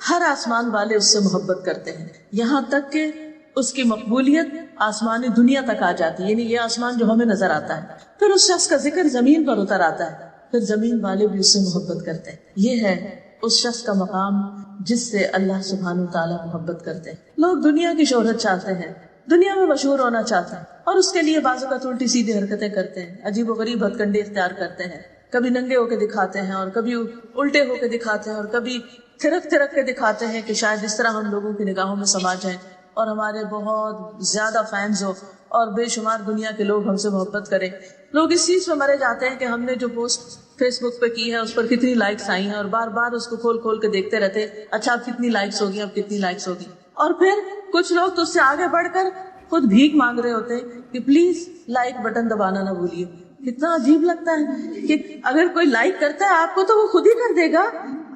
ہر آسمان والے اس سے محبت کرتے ہیں، یہاں تک کہ اس کی مقبولیت آسمانی دنیا تک آ جاتی ہے، یعنی یہ آسمان جو ہمیں نظر آتا ہے، پھر اس شخص کا ذکر زمین پر اتر آتا ہے، پھر زمین والے بھی اس سے محبت کرتے ہیں۔ یہ ہے اس شخص کا مقام جس سے اللہ سبحانہ وتعالیٰ محبت کرتے ہیں۔ لوگ دنیا کی شہرت چاہتے ہیں، دنیا میں مشہور ہونا چاہتے ہیں، اور اس کے لیے بعض اوقات الٹی سیدھی حرکتیں کرتے ہیں، عجیب و غریب ہتھ کنڈے اختیار کرتے ہیں، کبھی ننگے ہو کے دکھاتے ہیں اور کبھی الٹے ہو کے دکھاتے ہیں اور کبھی تھرک تھرک کے دکھاتے ہیں کہ شاید اس طرح ہم لوگوں کی نگاہوں میں سما جائیں اور ہمارے بہت زیادہ فینز ہو اور بے شمار دنیا کے لوگ ہم سے محبت کریں۔ لوگ اس چیز پہ مرے جاتے ہیں کہ ہم نے جو پوسٹ فیس بک پہ کی ہے اس پر کتنی لائکس آئی ہیں، اور بار بار اس کو کھول کھول کے دیکھتے رہتے، اچھا اب کتنی لائکس ہوگی، اب کتنی لائکس ہوگی۔ اور پھر کچھ لوگ تو اس سے آگے بڑھ کر خود بھیک مانگ رہے ہوتے ہیں کہ پلیز لائک بٹن دبانا نہ بھولیے۔ کتنا عجیب لگتا ہے کہ اگر کوئی لائک کرتا ہے آپ کو تو وہ خود ہی کر دے گا،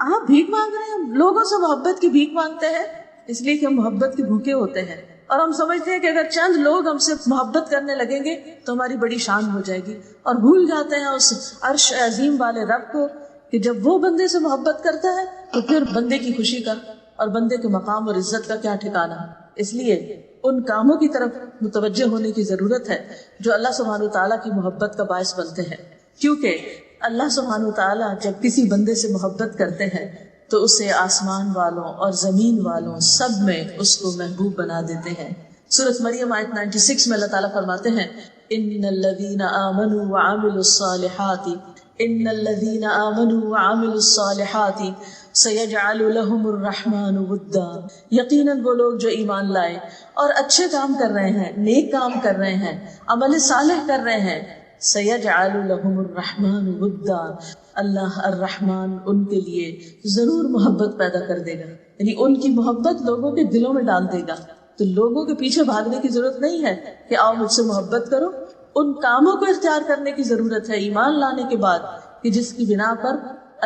آپ بھیک مانگ رہے ہیں۔ لوگوں سے محبت کی بھیک مانگتے ہیں اس لیے کہ ہم محبت کے بھوکے ہوتے ہیں، اور ہم سمجھتے ہیں کہ اگر چند لوگ ہم سے محبت کرنے لگیں گے تو ہماری بڑی شان ہو جائے گی، اور بھول جاتے ہیں اس عرش عظیم والے رب کو کہ جب وہ بندے سے محبت کرتا ہے تو پھر بندے کی خوشی کا اور بندے کے مقام اور عزت کا کیا ٹھکانہ۔ اس لیے ان کاموں کی طرف متوجہ ہونے کی ضرورت ہے جو اللہ سبحانہ وتعالیٰ کی محبت کا باعث بنتے ہیں، کیونکہ اللہ سبحانہ وتعالیٰ جب کسی بندے سے محبت کرتے ہیں تو اسے آسمان والوں اور زمین والوں سب میں اس کو محبوب بنا دیتے ہیں۔ سورۃ مریم آیت 96 میں اللہ تعالیٰ فرماتے ہیں ان الذین آمنوا وعملوا الصالحات ان الذین آمنوا وعملوا الصالحات سیجعل لهم الرحمن ودا، یقیناً وہ لوگ جو ایمان لائے اور اچھے کام کر رہے ہیں، نیک کام کر رہے ہیں، عمل صالح کر رہے ہیں، سیجعل لهم الرحمن ودا، اللہ الرحمن ان کے لیے ضرور محبت پیدا کر دے گا، یعنی ان کی محبت لوگوں کے دلوں میں ڈال دے گا۔ تو لوگوں کے پیچھے بھاگنے کی ضرورت نہیں ہے کہ آؤ مجھ سے محبت کرو، ان کاموں کو اختیار کرنے کی ضرورت ہے ایمان لانے کے بعد کہ جس کی بنا پر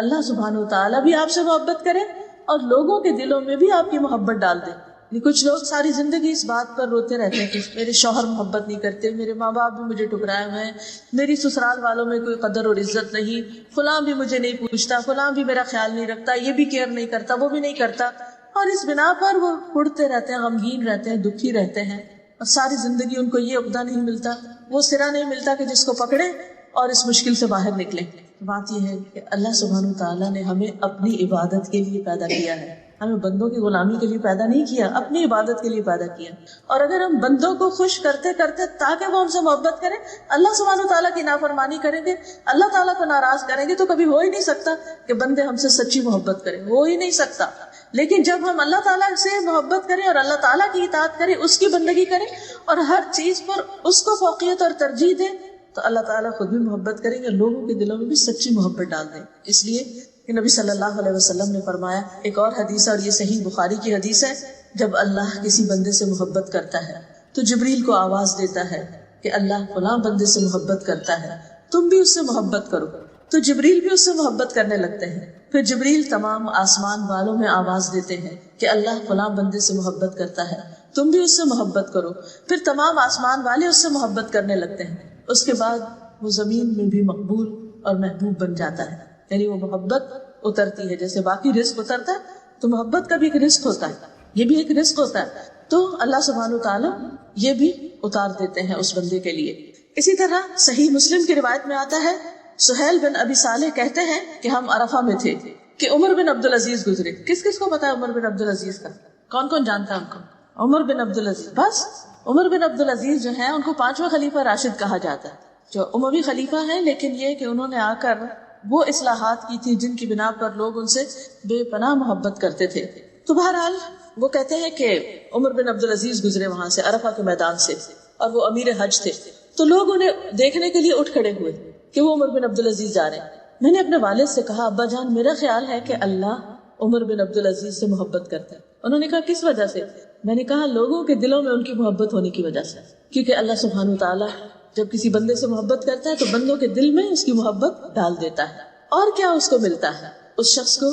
اللہ سبحانہ وتعالیٰ بھی آپ سے محبت کرے اور لوگوں کے دلوں میں بھی آپ کی محبت ڈال دے۔ کچھ لوگ ساری زندگی اس بات پر روتے رہتے ہیں کہ میرے شوہر محبت نہیں کرتے، میرے ماں باپ بھی مجھے ٹکرائے ہوئے ہیں، میری سسرال والوں میں کوئی قدر اور عزت نہیں، فلاں بھی مجھے نہیں پوچھتا، فلاں بھی میرا خیال نہیں رکھتا، یہ بھی کیئر نہیں کرتا، وہ بھی نہیں کرتا، اور اس بنا پر وہ اڑتے رہتے ہیں، غمگین رہتے ہیں، دکھی رہتے ہیں، اور ساری زندگی ان کو یہ عقدہ نہیں ملتا، وہ سرا نہیں ملتا کہ جس کو پکڑے اور اس مشکل سے باہر نکلے۔ بات یہ ہے کہ اللہ سبحانہ وتعالیٰ نے ہمیں اپنی عبادت کے لیے پیدا کیا ہے، ہمیں بندوں کی غلامی کے لیے پیدا نہیں کیا، اپنی عبادت کے لیے پیدا کیا۔ اور اگر ہم بندوں کو خوش کرتے کرتے تاکہ وہ ہم سے محبت کریں، اللہ سبحانہ وتعالیٰ کی نافرمانی کریں گے، اللہ تعالیٰ کو ناراض کریں گے، تو کبھی ہو ہی نہیں سکتا کہ بندے ہم سے سچی محبت کریں، ہو ہی نہیں سکتا۔ لیکن جب ہم اللہ تعالیٰ سے محبت کریں اور اللہ تعالیٰ کی اطاعت کریں، اس کی بندگی کریں اور ہر چیز پر اس کو فوقیت اور ترجیح دیں، تو اللہ تعالیٰ خود بھی محبت کریں گے، لوگوں کے دلوں میں بھی سچی محبت ڈال دیں۔ اس لیے کہ نبی صلی اللہ علیہ وسلم نے فرمایا، ایک اور حدیث ہے اور یہ صحیح بخاری کی حدیث ہے، جب اللہ کسی بندے سے محبت کرتا ہے تو جبریل کو آواز دیتا ہے کہ اللہ فلاں بندے سے محبت کرتا ہے، تم بھی اس سے محبت کرو، تو جبریل بھی اس سے محبت کرنے لگتے ہیں۔ پھر جبریل تمام آسمان والوں میں آواز دیتے ہیں کہ اللہ فلاں بندے سے محبت کرتا ہے، تم بھی اس سے محبت کرو، پھر تمام آسمان والے اس سے محبت کرنے لگتے ہیں۔ اس کے بعد وہ زمین میں بھی مقبول اور محبوب بن جاتا ہے، یعنی وہ محبت اترتی ہے، جیسے باقی رزق اترتا ہے تو محبت کا بھی ایک رزق ہوتا ہے، یہ بھی ایک رزق ہوتا ہے، تو اللہ سبحانہ وتعالیٰ یہ بھی اتار دیتے ہیں اس بندے کے لیے۔ اسی طرح صحیح مسلم کی روایت میں آتا ہے، سہیل بن ابی صالح کہتے ہیں کہ ہم عرفہ میں تھے کہ عمر بن عبدالعزیز گزرے۔ کس کس کو پتا ہے عمر بن عبدالعزیز کا؟ کون کون جانتا ہے ان کو؟ عمر بن عبدالعزیز، بس عمر بن عبدالعزیز جو ہیں ان کو 5واں خلیفہ راشد کہا جاتا ہے، جو اموی خلیفہ ہیں، لیکن یہ کہ انہوں نے آ کر وہ اصلاحات کی تھی جن کی بنا پر لوگ ان سے بے پناہ محبت کرتے تھے۔ تو بہرحال وہ کہتے ہیں کہ عمر بن عبدالعزیز گزرے وہاں سے، عرفہ کے میدان سے، اور وہ امیر حج تھے، تو لوگ انہیں دیکھنے کے لیے اٹھ کھڑے ہوئے کہ وہ عمر بن عبدالعزیز جا رہے ہیں۔ میں نے اپنے والد سے کہا، ابا جان میرا خیال ہے کہ اللہ عمر بن عبدالعزیز سے محبت کرتا ہے۔ انہوں نے کہا کس وجہ سے؟ میں نے کہا لوگوں کے دلوں میں ان کی محبت ہونے کی وجہ سے، کیونکہ اللہ سبحانہ وتعالیٰ جب کسی بندے سے محبت کرتا ہے تو بندوں کے دل میں اس کی محبت ڈال دیتا ہے۔ اور کیا اس کو ملتا ہے؟ اس شخص کو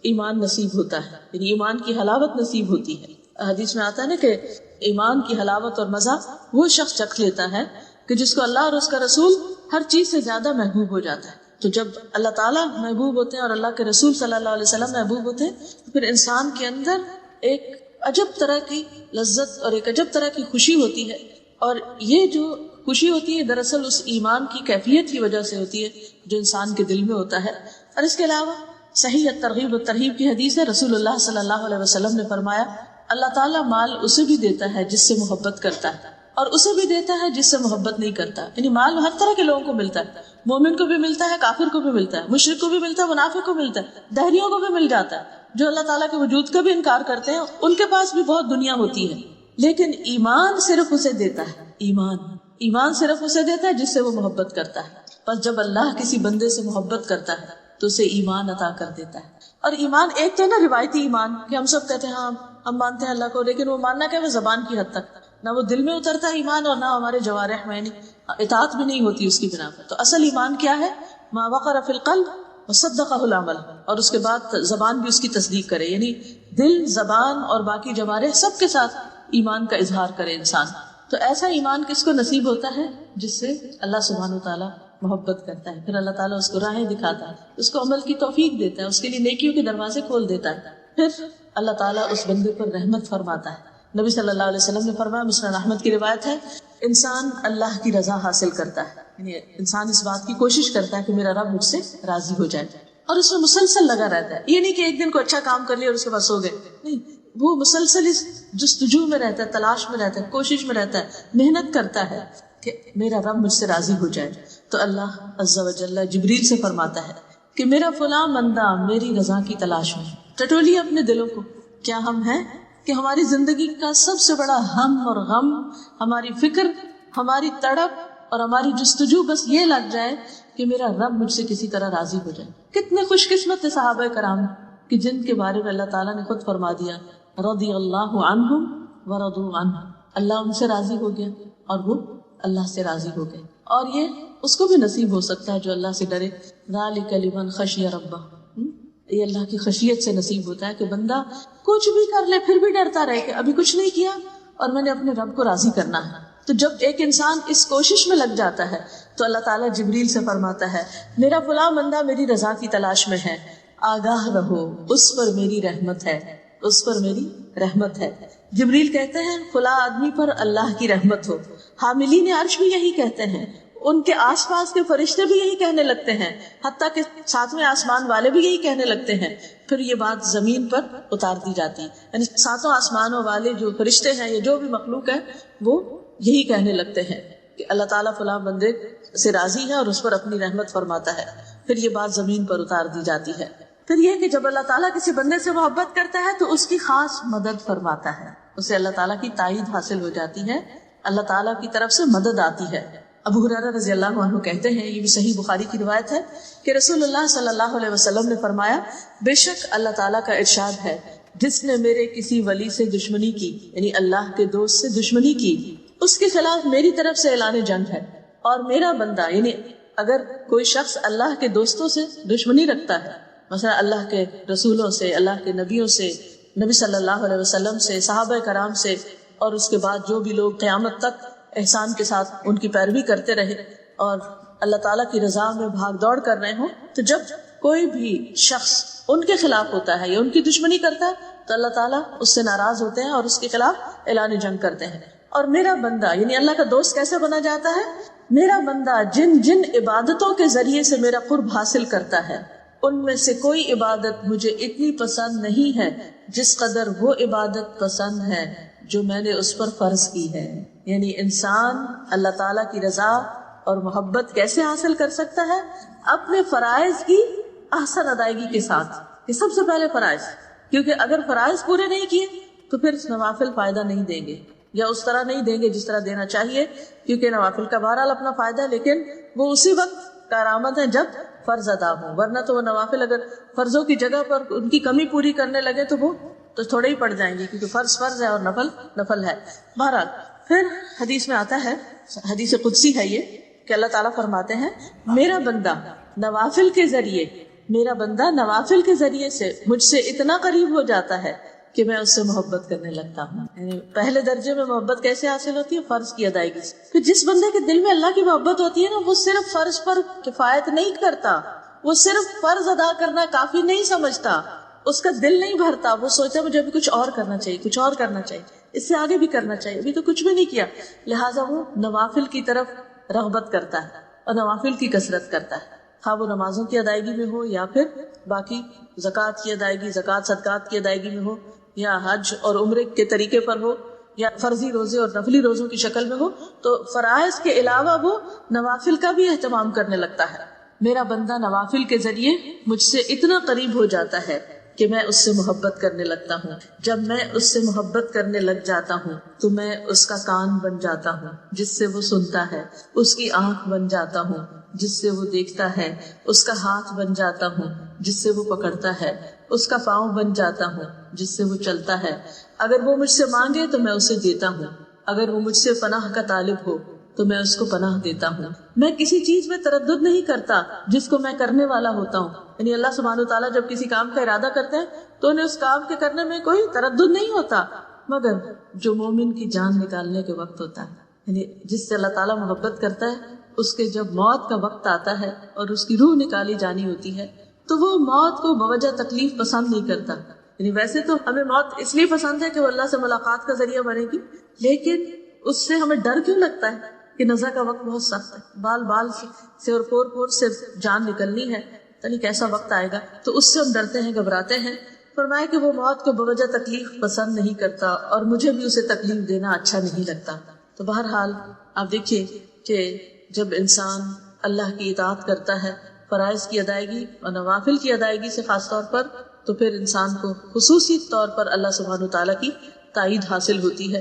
ایمان نصیب ہوتا ہے، یعنی ایمان کی حلاوت نصیب ہوتی ہے۔ حدیث میں آتا ہے نا کہ ایمان کی حلاوت اور مزہ وہ شخص چکھ لیتا ہے کہ جس کو اللہ اور اس کا رسول ہر چیز سے زیادہ محبوب ہو جاتا ہے۔ تو جب اللہ تعالیٰ محبوب ہوتے ہیں اور اللہ کے رسول صلی اللہ علیہ وسلم محبوب ہوتے ہیں تو پھر انسان کے اندر ایک عجب طرح کی لذت اور ایک عجب طرح کی خوشی ہوتی ہے. اور یہ جو خوشی ہوتی ہے دراصل اس ایمان کی کیفیت کی وجہ سے ہوتی ہے جو انسان کے دل میں ہوتا ہے. اور اس کے علاوہ صحیح ترغیب و ترہیب کی حدیث ہے، رسول اللہ صلی اللہ علیہ وسلم نے فرمایا اللہ تعالیٰ مال اسے بھی دیتا ہے جس سے محبت کرتا ہے اور اسے بھی دیتا ہے جس سے محبت نہیں کرتا. یعنی مال ہر طرح کے لوگوں کو ملتا ہے، مومن کو بھی ملتا ہے، کافر کو بھی ملتا ہے، مشرک کو بھی ملتا ہے، منافق کو ملتا ہے، دہریوں کو بھی مل جاتا ہے. جو اللہ تعالیٰ کے وجود کا بھی انکار کرتے ہیں ان کے پاس بھی بہت دنیا ہوتی ہے. لیکن ایمان صرف اسے دیتا ہے، ایمان صرف اسے دیتا ہے جس سے وہ محبت کرتا ہے. بس جب اللہ کسی بندے سے محبت کرتا ہے تو اسے ایمان عطا کر دیتا ہے. اور ایمان ایک تو ہے نا روایتی ایمان کہ ہم سب کہتے ہیں ہاں ہم مانتے ہیں اللہ کو، لیکن وہ ماننا کیا ہے زبان کی حد تک، نہ وہ دل میں اترتا ہے ایمان اور نہ ہمارے جوارح میں اطاعت بھی نہیں ہوتی اس کی بنا پر. تو اصل ایمان کیا ہے؟ ما وقر فی القلب وصدقہ العمل، اور اس کے بعد زبان بھی اس کی تصدیق کرے، یعنی دل، زبان اور باقی جوارح سب کے ساتھ ایمان کا اظہار کرے انسان. تو ایسا ایمان کس کو نصیب ہوتا ہے؟ جس سے اللہ سبحانہ وتعالیٰ محبت کرتا ہے. پھر اللہ تعالیٰ اس کو راہیں دکھاتا ہے، اس کو عمل کی توفیق دیتا ہے، اس کے لیے نیکیوں کے دروازے کھول دیتا ہے. پھر اللہ تعالیٰ اس بندے پر رحمت فرماتا ہے. نبی صلی اللہ علیہ وسلم نے فرمایا، مسند احمد کی روایت ہے، انسان اللہ کی رضا حاصل کرتا ہے، یعنی انسان اس بات کی کوشش کرتا ہے کہ میرا رب مجھ سے راضی ہو جائے، اور اس میں مسلسل لگا رہتا ہے. یہ نہیں کہ ایک دن کو اچھا کام کر لیا اور اس کے بعد سو گئے، نہیں، وہ مسلسل اس جستجو میں رہتا ہے، تلاش میں رہتا ہے، کوشش میں رہتا ہے، محنت کرتا ہے کہ میرا رب مجھ سے راضی ہو جائے. تو اللہ عز و جل جبریل سے فرماتا ہے کہ میرا فلاں بندہ میری رضا کی تلاش میں. ٹٹولیے اپنے دلوں کو، کیا ہم ہیں کہ ہماری زندگی کا سب سے بڑا ہم اور غم، ہماری فکر، ہماری تڑپ اور ہماری جستجو بس یہ لگ جائے کہ میرا رب مجھ سے کسی طرح راضی ہو جائے. کتنے خوش قسمت صحابہ کرام کہ جن کے بارے میں اللہ تعالیٰ نے خود فرما دیا رضی اللہ عنہم ورضوا عنہ، اللہ ان سے راضی ہو گیا اور وہ اللہ سے راضی ہو گئے. اور یہ اس کو بھی نصیب ہو سکتا ہے جو اللہ سے ڈرے. ذالک لمن خشی ربہ، یہ اللہ کی خشیت سے نصیب ہوتا ہے کہ بندہ کچھ بھی کر لے پھر بھی ڈرتا رہے کہ ابھی کچھ نہیں کیا اور میں نے اپنے رب کو راضی کرنا ہے. تو جب ایک انسان اس کوشش میں لگ جاتا ہے تو اللہ تعالیٰ جبریل سے فرماتا ہے میرا فلاں بندہ میری رضا کی تلاش میں ہے، آگاہ رہو، اس پر میری رحمت ہے، اس پر میری رحمت ہے. جبریل کہتے ہیں فلاں آدمی پر اللہ کی رحمت ہو. حاملین عرش بھی یہی کہتے ہیں، ان کے آس پاس کے فرشتے بھی یہی کہنے لگتے ہیں، حتیٰ کہ ساتویں آسمان والے بھی یہی کہنے لگتے ہیں. پھر یہ بات زمین پر اتار دی جاتی ہے، یعنی ساتوں آسمانوں والے جو فرشتے ہیں یا جو بھی مخلوق ہے وہ یہی کہنے لگتے ہیں کہ اللہ تعالیٰ فلاں بندے سے راضی ہے اور اس پر اپنی رحمت فرماتا ہے. پھر یہ بات زمین پر اتار دی جاتی ہے. پھر یہ کہ جب اللہ تعالیٰ کسی بندے سے محبت کرتا ہے تو اس کی خاص مدد فرماتا ہے، اسے اللہ تعالیٰ کی تائید حاصل ہو جاتی ہے، اللہ تعالیٰ کی طرف سے مدد آتی ہے. ابو ہریرہ رضی اللہ عنہ کہتے ہیں، یہ بھی صحیح بخاری کی روایت ہے کہ رسول اللہ صلی اللہ علیہ وسلم نے فرمایا بے شک اللہ تعالیٰ کا ارشاد ہے جس نے میرے کسی ولی سے دشمنی کی، یعنی اللہ کے دوست سے دشمنی کی، اس کے خلاف میری طرف سے اعلان جنگ ہے. اور میرا بندہ، یعنی اگر کوئی شخص اللہ کے دوستوں سے دشمنی رکھتا ہے، مثلا اللہ کے رسولوں سے، اللہ کے نبیوں سے، نبی صلی اللہ علیہ وسلم سے، صحابہ کرام سے، اور اس کے بعد جو بھی لوگ قیامت تک احسان کے ساتھ ان کی پیروی کرتے رہے اور اللہ تعالیٰ کی رضا میں بھاگ دوڑ کر رہے ہوں، تو جب کوئی بھی شخص ان کے خلاف ہوتا ہے یا ان کی دشمنی کرتا ہے تو اللہ تعالیٰ اس سے ناراض ہوتے ہیں اور اس کے خلاف اعلان جنگ کرتے ہیں. اور میرا بندہ، یعنی اللہ کا دوست کیسے بنا جاتا ہے؟ میرا بندہ جن جن عبادتوں کے ذریعے سے میرا قرب حاصل کرتا ہے ان میں سے کوئی عبادت مجھے اتنی پسند نہیں ہے جس قدر وہ عبادت پسند ہے جو میں نے اس پر فرض کی ہے. یعنی انسان اللہ تعالیٰ کی رضا اور محبت کیسے حاصل کر سکتا ہے؟ اپنے فرائض کی احسن ادائیگی کے ساتھ. یہ سب سے پہلے فرائض، کیونکہ اگر فرائض پورے نہیں کیے تو پھر نوافل فائدہ نہیں دیں گے یا اس طرح نہیں دیں گے جس طرح دینا چاہیے، کیونکہ نوافل کا بہرحال اپنا فائدہ ہے لیکن وہ اسی وقت کارآمد ہے جب فرض ادا ہو، ورنہ تو وہ نوافل اگر فرضوں کی جگہ پر ان کی کمی پوری کرنے لگے تو وہ تو تھوڑے ہی پڑ جائیں گے، کیونکہ فرض فرض ہے اور نفل نفل ہے. بہرحال پھر حدیث میں آتا ہے، حدیث قدسی ہے یہ، کہ اللہ تعالیٰ فرماتے ہیں میرا بندہ نوافل کے ذریعے سے مجھ سے اتنا قریب ہو جاتا ہے کہ میں اس سے محبت کرنے لگتا ہوں. یعنی پہلے درجے میں محبت کیسے حاصل ہوتی ہے؟ فرض کی ادائیگی سے. پھر جس بندے کے دل میں اللہ کی محبت ہوتی ہے نا، وہ صرف فرض پر کفایت نہیں کرتا، وہ صرف فرض ادا کرنا کافی نہیں سمجھتا، اس کا دل نہیں بھرتا، وہ سوچتا مجھے ابھی کچھ اور کرنا چاہیے، کچھ اور کرنا چاہیے، اس سے آگے بھی کرنا چاہیے، ابھی تو کچھ بھی نہیں کیا. لہٰذا وہ نوافل کی طرف رغبت کرتا ہے اور نوافل کی کثرت کرتا ہے، خواہ وہ نمازوں کی ادائیگی میں ہو یا پھر باقی زکوٰۃ کی ادائیگی، زکوٰۃ صدقات کی ادائیگی میں ہو، یا حج اور عمرے کے طریقے پر ہو، یا فرضی روزے اور نفلی روزوں کی شکل میں ہو. تو فرائض کے علاوہ وہ نوافل کا بھی اہتمام کرنے لگتا ہے. میرا بندہ نوافل کے ذریعے مجھ سے اتنا قریب ہو جاتا ہے کہ میں اس سے محبت کرنے لگتا ہوں. جب میں اس سے محبت کرنے لگ جاتا ہوں تو میں اس کا کان بن جاتا ہوں جس سے وہ سنتا ہے، اس کی آنکھ بن جاتا ہوں جس سے وہ دیکھتا ہے، اس کا ہاتھ بن جاتا ہوں جس سے وہ پکڑتا ہے، اس کا پاؤں بن جاتا ہوں جس سے وہ چلتا ہے. اگر وہ مجھ سے مانگے تو میں اسے دیتا ہوں، اگر وہ مجھ سے پناہ کا طالب ہو تو میں اس کو پناہ دیتا ہوں. میں کسی چیز میں تردد نہیں کرتا جس کو میں کرنے والا ہوتا ہوں. یعنی اللہ سبحانہ وتعالیٰ جب کسی کام کا ارادہ کرتے ہیں تو انہیں اس کام کے کرنے میں کوئی تردد نہیں ہوتا، مگر جو مومن کی جان نکالنے کے وقت ہوتا ہے، یعنی جس سے اللہ تعالیٰ محبت کرتا ہے، اس کے جب موت کا وقت آتا ہے اور اس کی روح نکالی جانی ہوتی ہے تو وہ موت کو بوجہ تکلیف پسند نہیں کرتا. یعنی ویسے تو ہمیں موت اس لیے پسند ہے کہ وہ اللہ سے ملاقات کا ذریعہ بنے گی، لیکن اس سے ہمیں ڈر کیوں لگتا ہے کہ نزع کا وقت بہت سخت ہے، بال بال سے اور پور پور سے جان نکلنی ہے، یعنی کیسا وقت آئے گا، تو اس سے ہم ڈرتے ہیں، گھبراتے ہیں. فرمایا کہ وہ موت کو بوجہ تکلیف پسند نہیں کرتا اور مجھے بھی اسے تکلیف دینا اچھا نہیں لگتا. تو بہرحال آپ دیکھیے کہ جب انسان اللہ کی اطاعت کرتا ہے، فرائض کی ادائیگی اور نوافل کی ادائیگی سے خاص طور پر، تو پھر انسان کو خصوصی طور پر اللہ سبحانہ وتعالیٰ کی تائید حاصل ہوتی ہے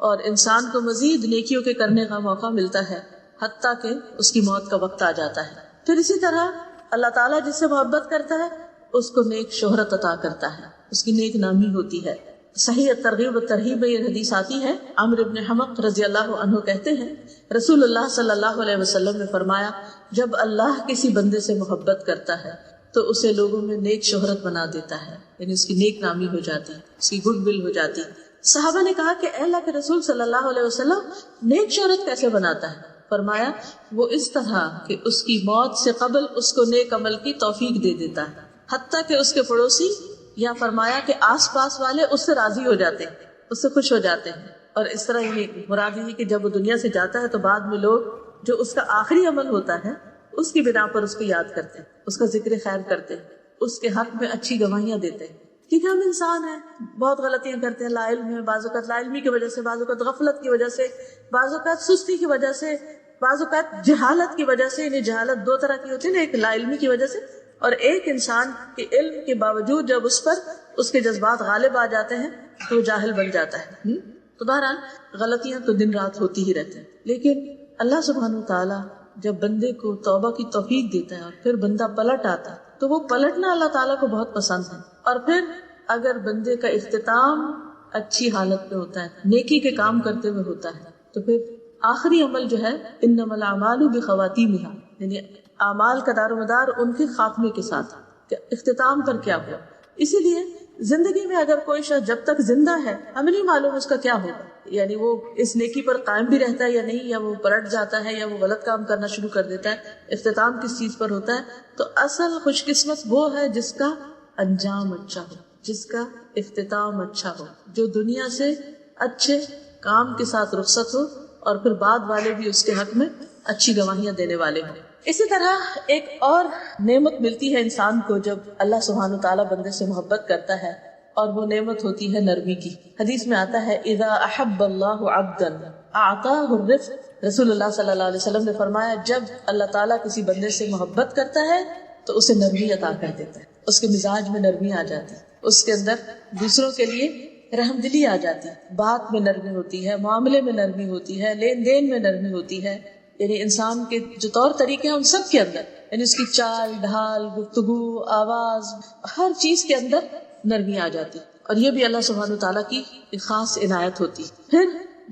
اور انسان کو مزید نیکیوں کے کرنے کا موقع ملتا ہے، حتیٰ کہ اس کی موت کا وقت آ جاتا ہے. پھر اسی طرح اللہ تعالیٰ جس سے محبت کرتا ہے اس کو نیک شہرت عطا کرتا ہے، اس کی نیک نامی ہوتی ہے. صحیح ترغیب و ترہیب میں یہ حدیث آتی ہے. عمرو بن حمق رضی اللہ عنہ کہتے ہیں رسول اللہ صلی اللہ علیہ وسلم نے فرمایا، جب اللہ کسی بندے سے محبت کرتا ہے تو اسے لوگوں میں نیک شہرت بنا دیتا ہے، یعنی اس کی نیک نامی ہو جاتی، اس کی گڈ ول ہو جاتی. صحابہ نے کہا کہ اے اللہ کے رسول صلی اللہ علیہ وسلم، نیک شہرت کیسے بناتا ہے؟ فرمایا وہ اس طرح کہ اس کی موت سے قبل اس کو نیک عمل کی توفیق دے دیتا ہے، حتیٰ کہ اس کے پڑوسی یا فرمایا کہ آس پاس والے اس سے راضی ہو جاتے ہیں، اس سے خوش ہو جاتے ہیں. اور اس طرح یہ مراد یہ کہ جب وہ دنیا سے جاتا ہے تو بعد میں لوگ جو اس کا آخری عمل ہوتا ہے اس کی بنا پر اس کو یاد کرتے ہیں، اس کا ذکر خیر کرتے ہیں، اس کے حق میں اچھی گواہیاں دیتے ہیں. کیونکہ ہم انسان ہیں، بہت غلطیاں کرتے ہیں، لا علم ہے، بعض اوقات لا علمی کی وجہ سے، بعض اوقات غفلت کی وجہ سے، بعض اوقات سستی کی وجہ سے، بعض اوقات جہالت کی وجہ سے. یعنی جہالت دو طرح کی ہوتی ہے نا، ایک لا علمی کی وجہ سے اور ایک انسان کے علم کے باوجود جب اس پر اس کے جذبات غالب آ جاتے ہیں تو وہ جاہل بن جاتا ہے. تو بہرحال غلطیاں تو دن رات ہوتی ہی رہتی ہیں، لیکن اللہ سبحانہ وتعالیٰ جب بندے کو توبہ کی توفیق دیتا ہے اور پھر بندہ پلٹ آتا ہے تو وہ پلٹنا اللہ تعالیٰ کو بہت پسند ہے. اور پھر اگر بندے کا اختتام اچھی حالت میں ہوتا ہے، نیکی کے کام کرتے ہوئے ہوتا ہے، تو پھر آخری عمل جو ہے انما الاعمال بخواتیمہا، یعنی اعمال کا دار و مدار ان کے خاتمے کے ساتھ، کہ اختتام پر کیا ہوا. اسی لیے زندگی میں اگر کوئی شخص جب تک زندہ ہے ہمیں نہیں معلوم اس کا کیا ہوگا، یعنی وہ اس نیکی پر قائم بھی رہتا ہے یا نہیں، یا وہ پلٹ جاتا ہے یا وہ غلط کام کرنا شروع کر دیتا ہے، اختتام کس چیز پر ہوتا ہے. تو اصل خوش قسمت وہ ہے جس کا انجام اچھا ہو، جس کا اختتام اچھا ہو، جو دنیا سے اچھے کام کے ساتھ رخصت ہو اور پھر بعد والے بھی اس کے حق میں اچھی گواہیاں دینے والے ہوں. اسی طرح ایک اور نعمت ملتی ہے انسان کو جب اللہ سبحانہ وتعالیٰ بندے سے محبت کرتا ہے، اور وہ نعمت ہوتی ہے نرمی کی. حدیث میں آتا ہے اذا احب اللہ عبدا اعطاہ الرفق. رسول اللہ صلی اللہ علیہ وسلم نے فرمایا جب اللہ تعالیٰ کسی بندے سے محبت کرتا ہے تو اسے نرمی عطا کر دیتا ہے، اس کے مزاج میں نرمی آ جاتی ہے، اس کے اندر دوسروں کے لیے رحم دلی آ جاتی ہے، بات میں نرمی ہوتی ہے، معاملے میں نرمی ہوتی ہے، لین دین میں نرمی ہوتی ہے. یعنی انسان کے جو طور طریقے ہیں ان سب کے اندر، یعنی اس کی چال ڈھال، گفتگو، آواز، ہر چیز کے اندر نرمی آ جاتی. اور یہ بھی اللہ سبحانہ وتعالیٰ کی ایک خاص عنایت ہوتی. پھر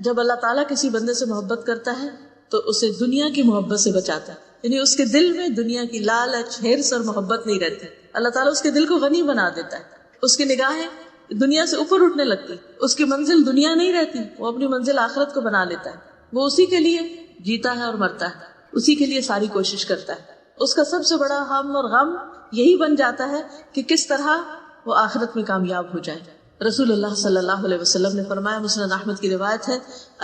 جب اللہ تعالیٰ کسی بندے سے محبت کرتا ہے تو اسے دنیا کی محبت سے بچاتا ہے، یعنی اس کے دل میں دنیا کی لالچ، ہرس اور محبت نہیں رہتی. اللہ تعالیٰ اس کے دل کو غنی بنا دیتا ہے، اس کی نگاہیں دنیا سے اوپر اٹھنے لگتی. اس کی منزل دنیا نہیں رہتی, وہ اپنی منزل آخرت کو بنا لیتا ہے. وہ اسی کے لیے جیتا ہے اور مرتا ہے, اسی کے لیے ساری کوشش کرتا ہے. اس کا سب سے بڑا ہم اور غم یہی بن جاتا ہے کہ کس طرح وہ آخرت میں کامیاب ہو جائے. رسول اللہ صلی اللہ علیہ وسلم نے فرمایا, مسند احمد کی روایت ہے,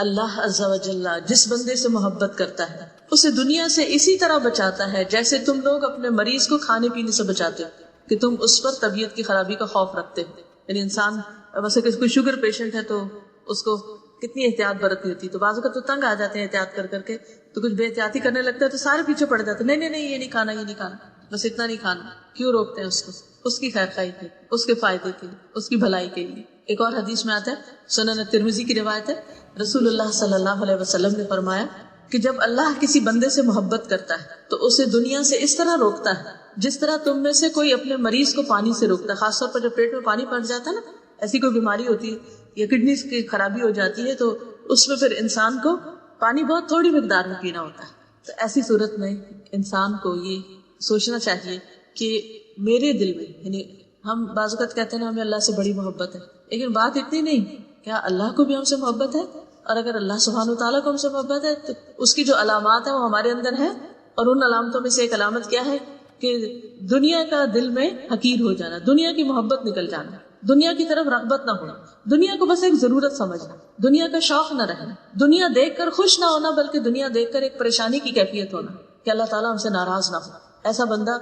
اللہ عز و جل جس بندے سے محبت کرتا ہے اسے دنیا سے اسی طرح بچاتا ہے جیسے تم لوگ اپنے مریض کو کھانے پینے سے بچاتے ہو, کہ تم اس پر طبیعت کی خرابی کا خوف رکھتے ہو. یعنی انسان ویسے کوئی شوگر پیشنٹ ہے تو اس کو کتنی احتیاط برتنی ہوتی ہے, تو بعض اوقات تو تنگ آ جاتے ہیں احتیاط کر کے, تو کچھ بے احتیاطی کرنے لگتا ہے تو سارے پیچھے پڑ جاتے ہیں, نہیں یہ نہیں کھانا, یہ نہیں کھانا, بس اتنا نہیں کھانا. کیوں روکتے ہیں اس کو؟ اس کی خیر خواہی کے, اس کے فائدے کے لیے, اس کی بھلائی کے لیے. ایک اور حدیث میں آتا ہے, سنن ترمذی کی روایت ہے, رسول اللہ صلی اللہ علیہ وسلم نے فرمایا کہ جب اللہ کسی بندے سے محبت کرتا ہے تو اسے دنیا سے اس طرح روکتا ہے جس طرح تم میں سے کوئی اپنے مریض کو پانی سے روکتا ہے. خاص طور پر جب پیٹ میں پانی پڑ جاتا ہے نا, ایسی کوئی بیماری ہوتی ہے یا کڈنی کی خرابی ہو جاتی ہے, تو اس میں پھر انسان کو پانی بہت تھوڑی مقدار میں پینا ہوتا ہے. تو ایسی صورت میں انسان کو یہ سوچنا چاہیے کہ میرے دل میں, یعنی ہم بعض اوقات کہتے ہیں نا ہمیں اللہ سے بڑی محبت ہے, لیکن بات اتنی نہیں, کیا اللہ کو بھی ہم سے محبت ہے؟ اور اگر اللہ سبحانہ وتعالیٰ کو ہم سے محبت ہے تو اس کی جو علامات ہیں وہ ہمارے اندر ہیں, اور ان علامتوں میں سے ایک علامت کیا ہے کہ دنیا کا دل میں حقیر ہو جانا, دنیا کی محبت نکل جانا, دنیا کی طرف رغبت نہ ہونا, دنیا کو بس ایک ضرورت سمجھنا, دنیا کا شوق نہ رہنا, دنیا دیکھ کر خوش نہ ہونا بلکہ دنیا دیکھ کر ایک پریشانی کی کیفیت ہونا کہ اللہ تعالیٰ ہم سے ناراض نہ ہو. ایسا بندہ,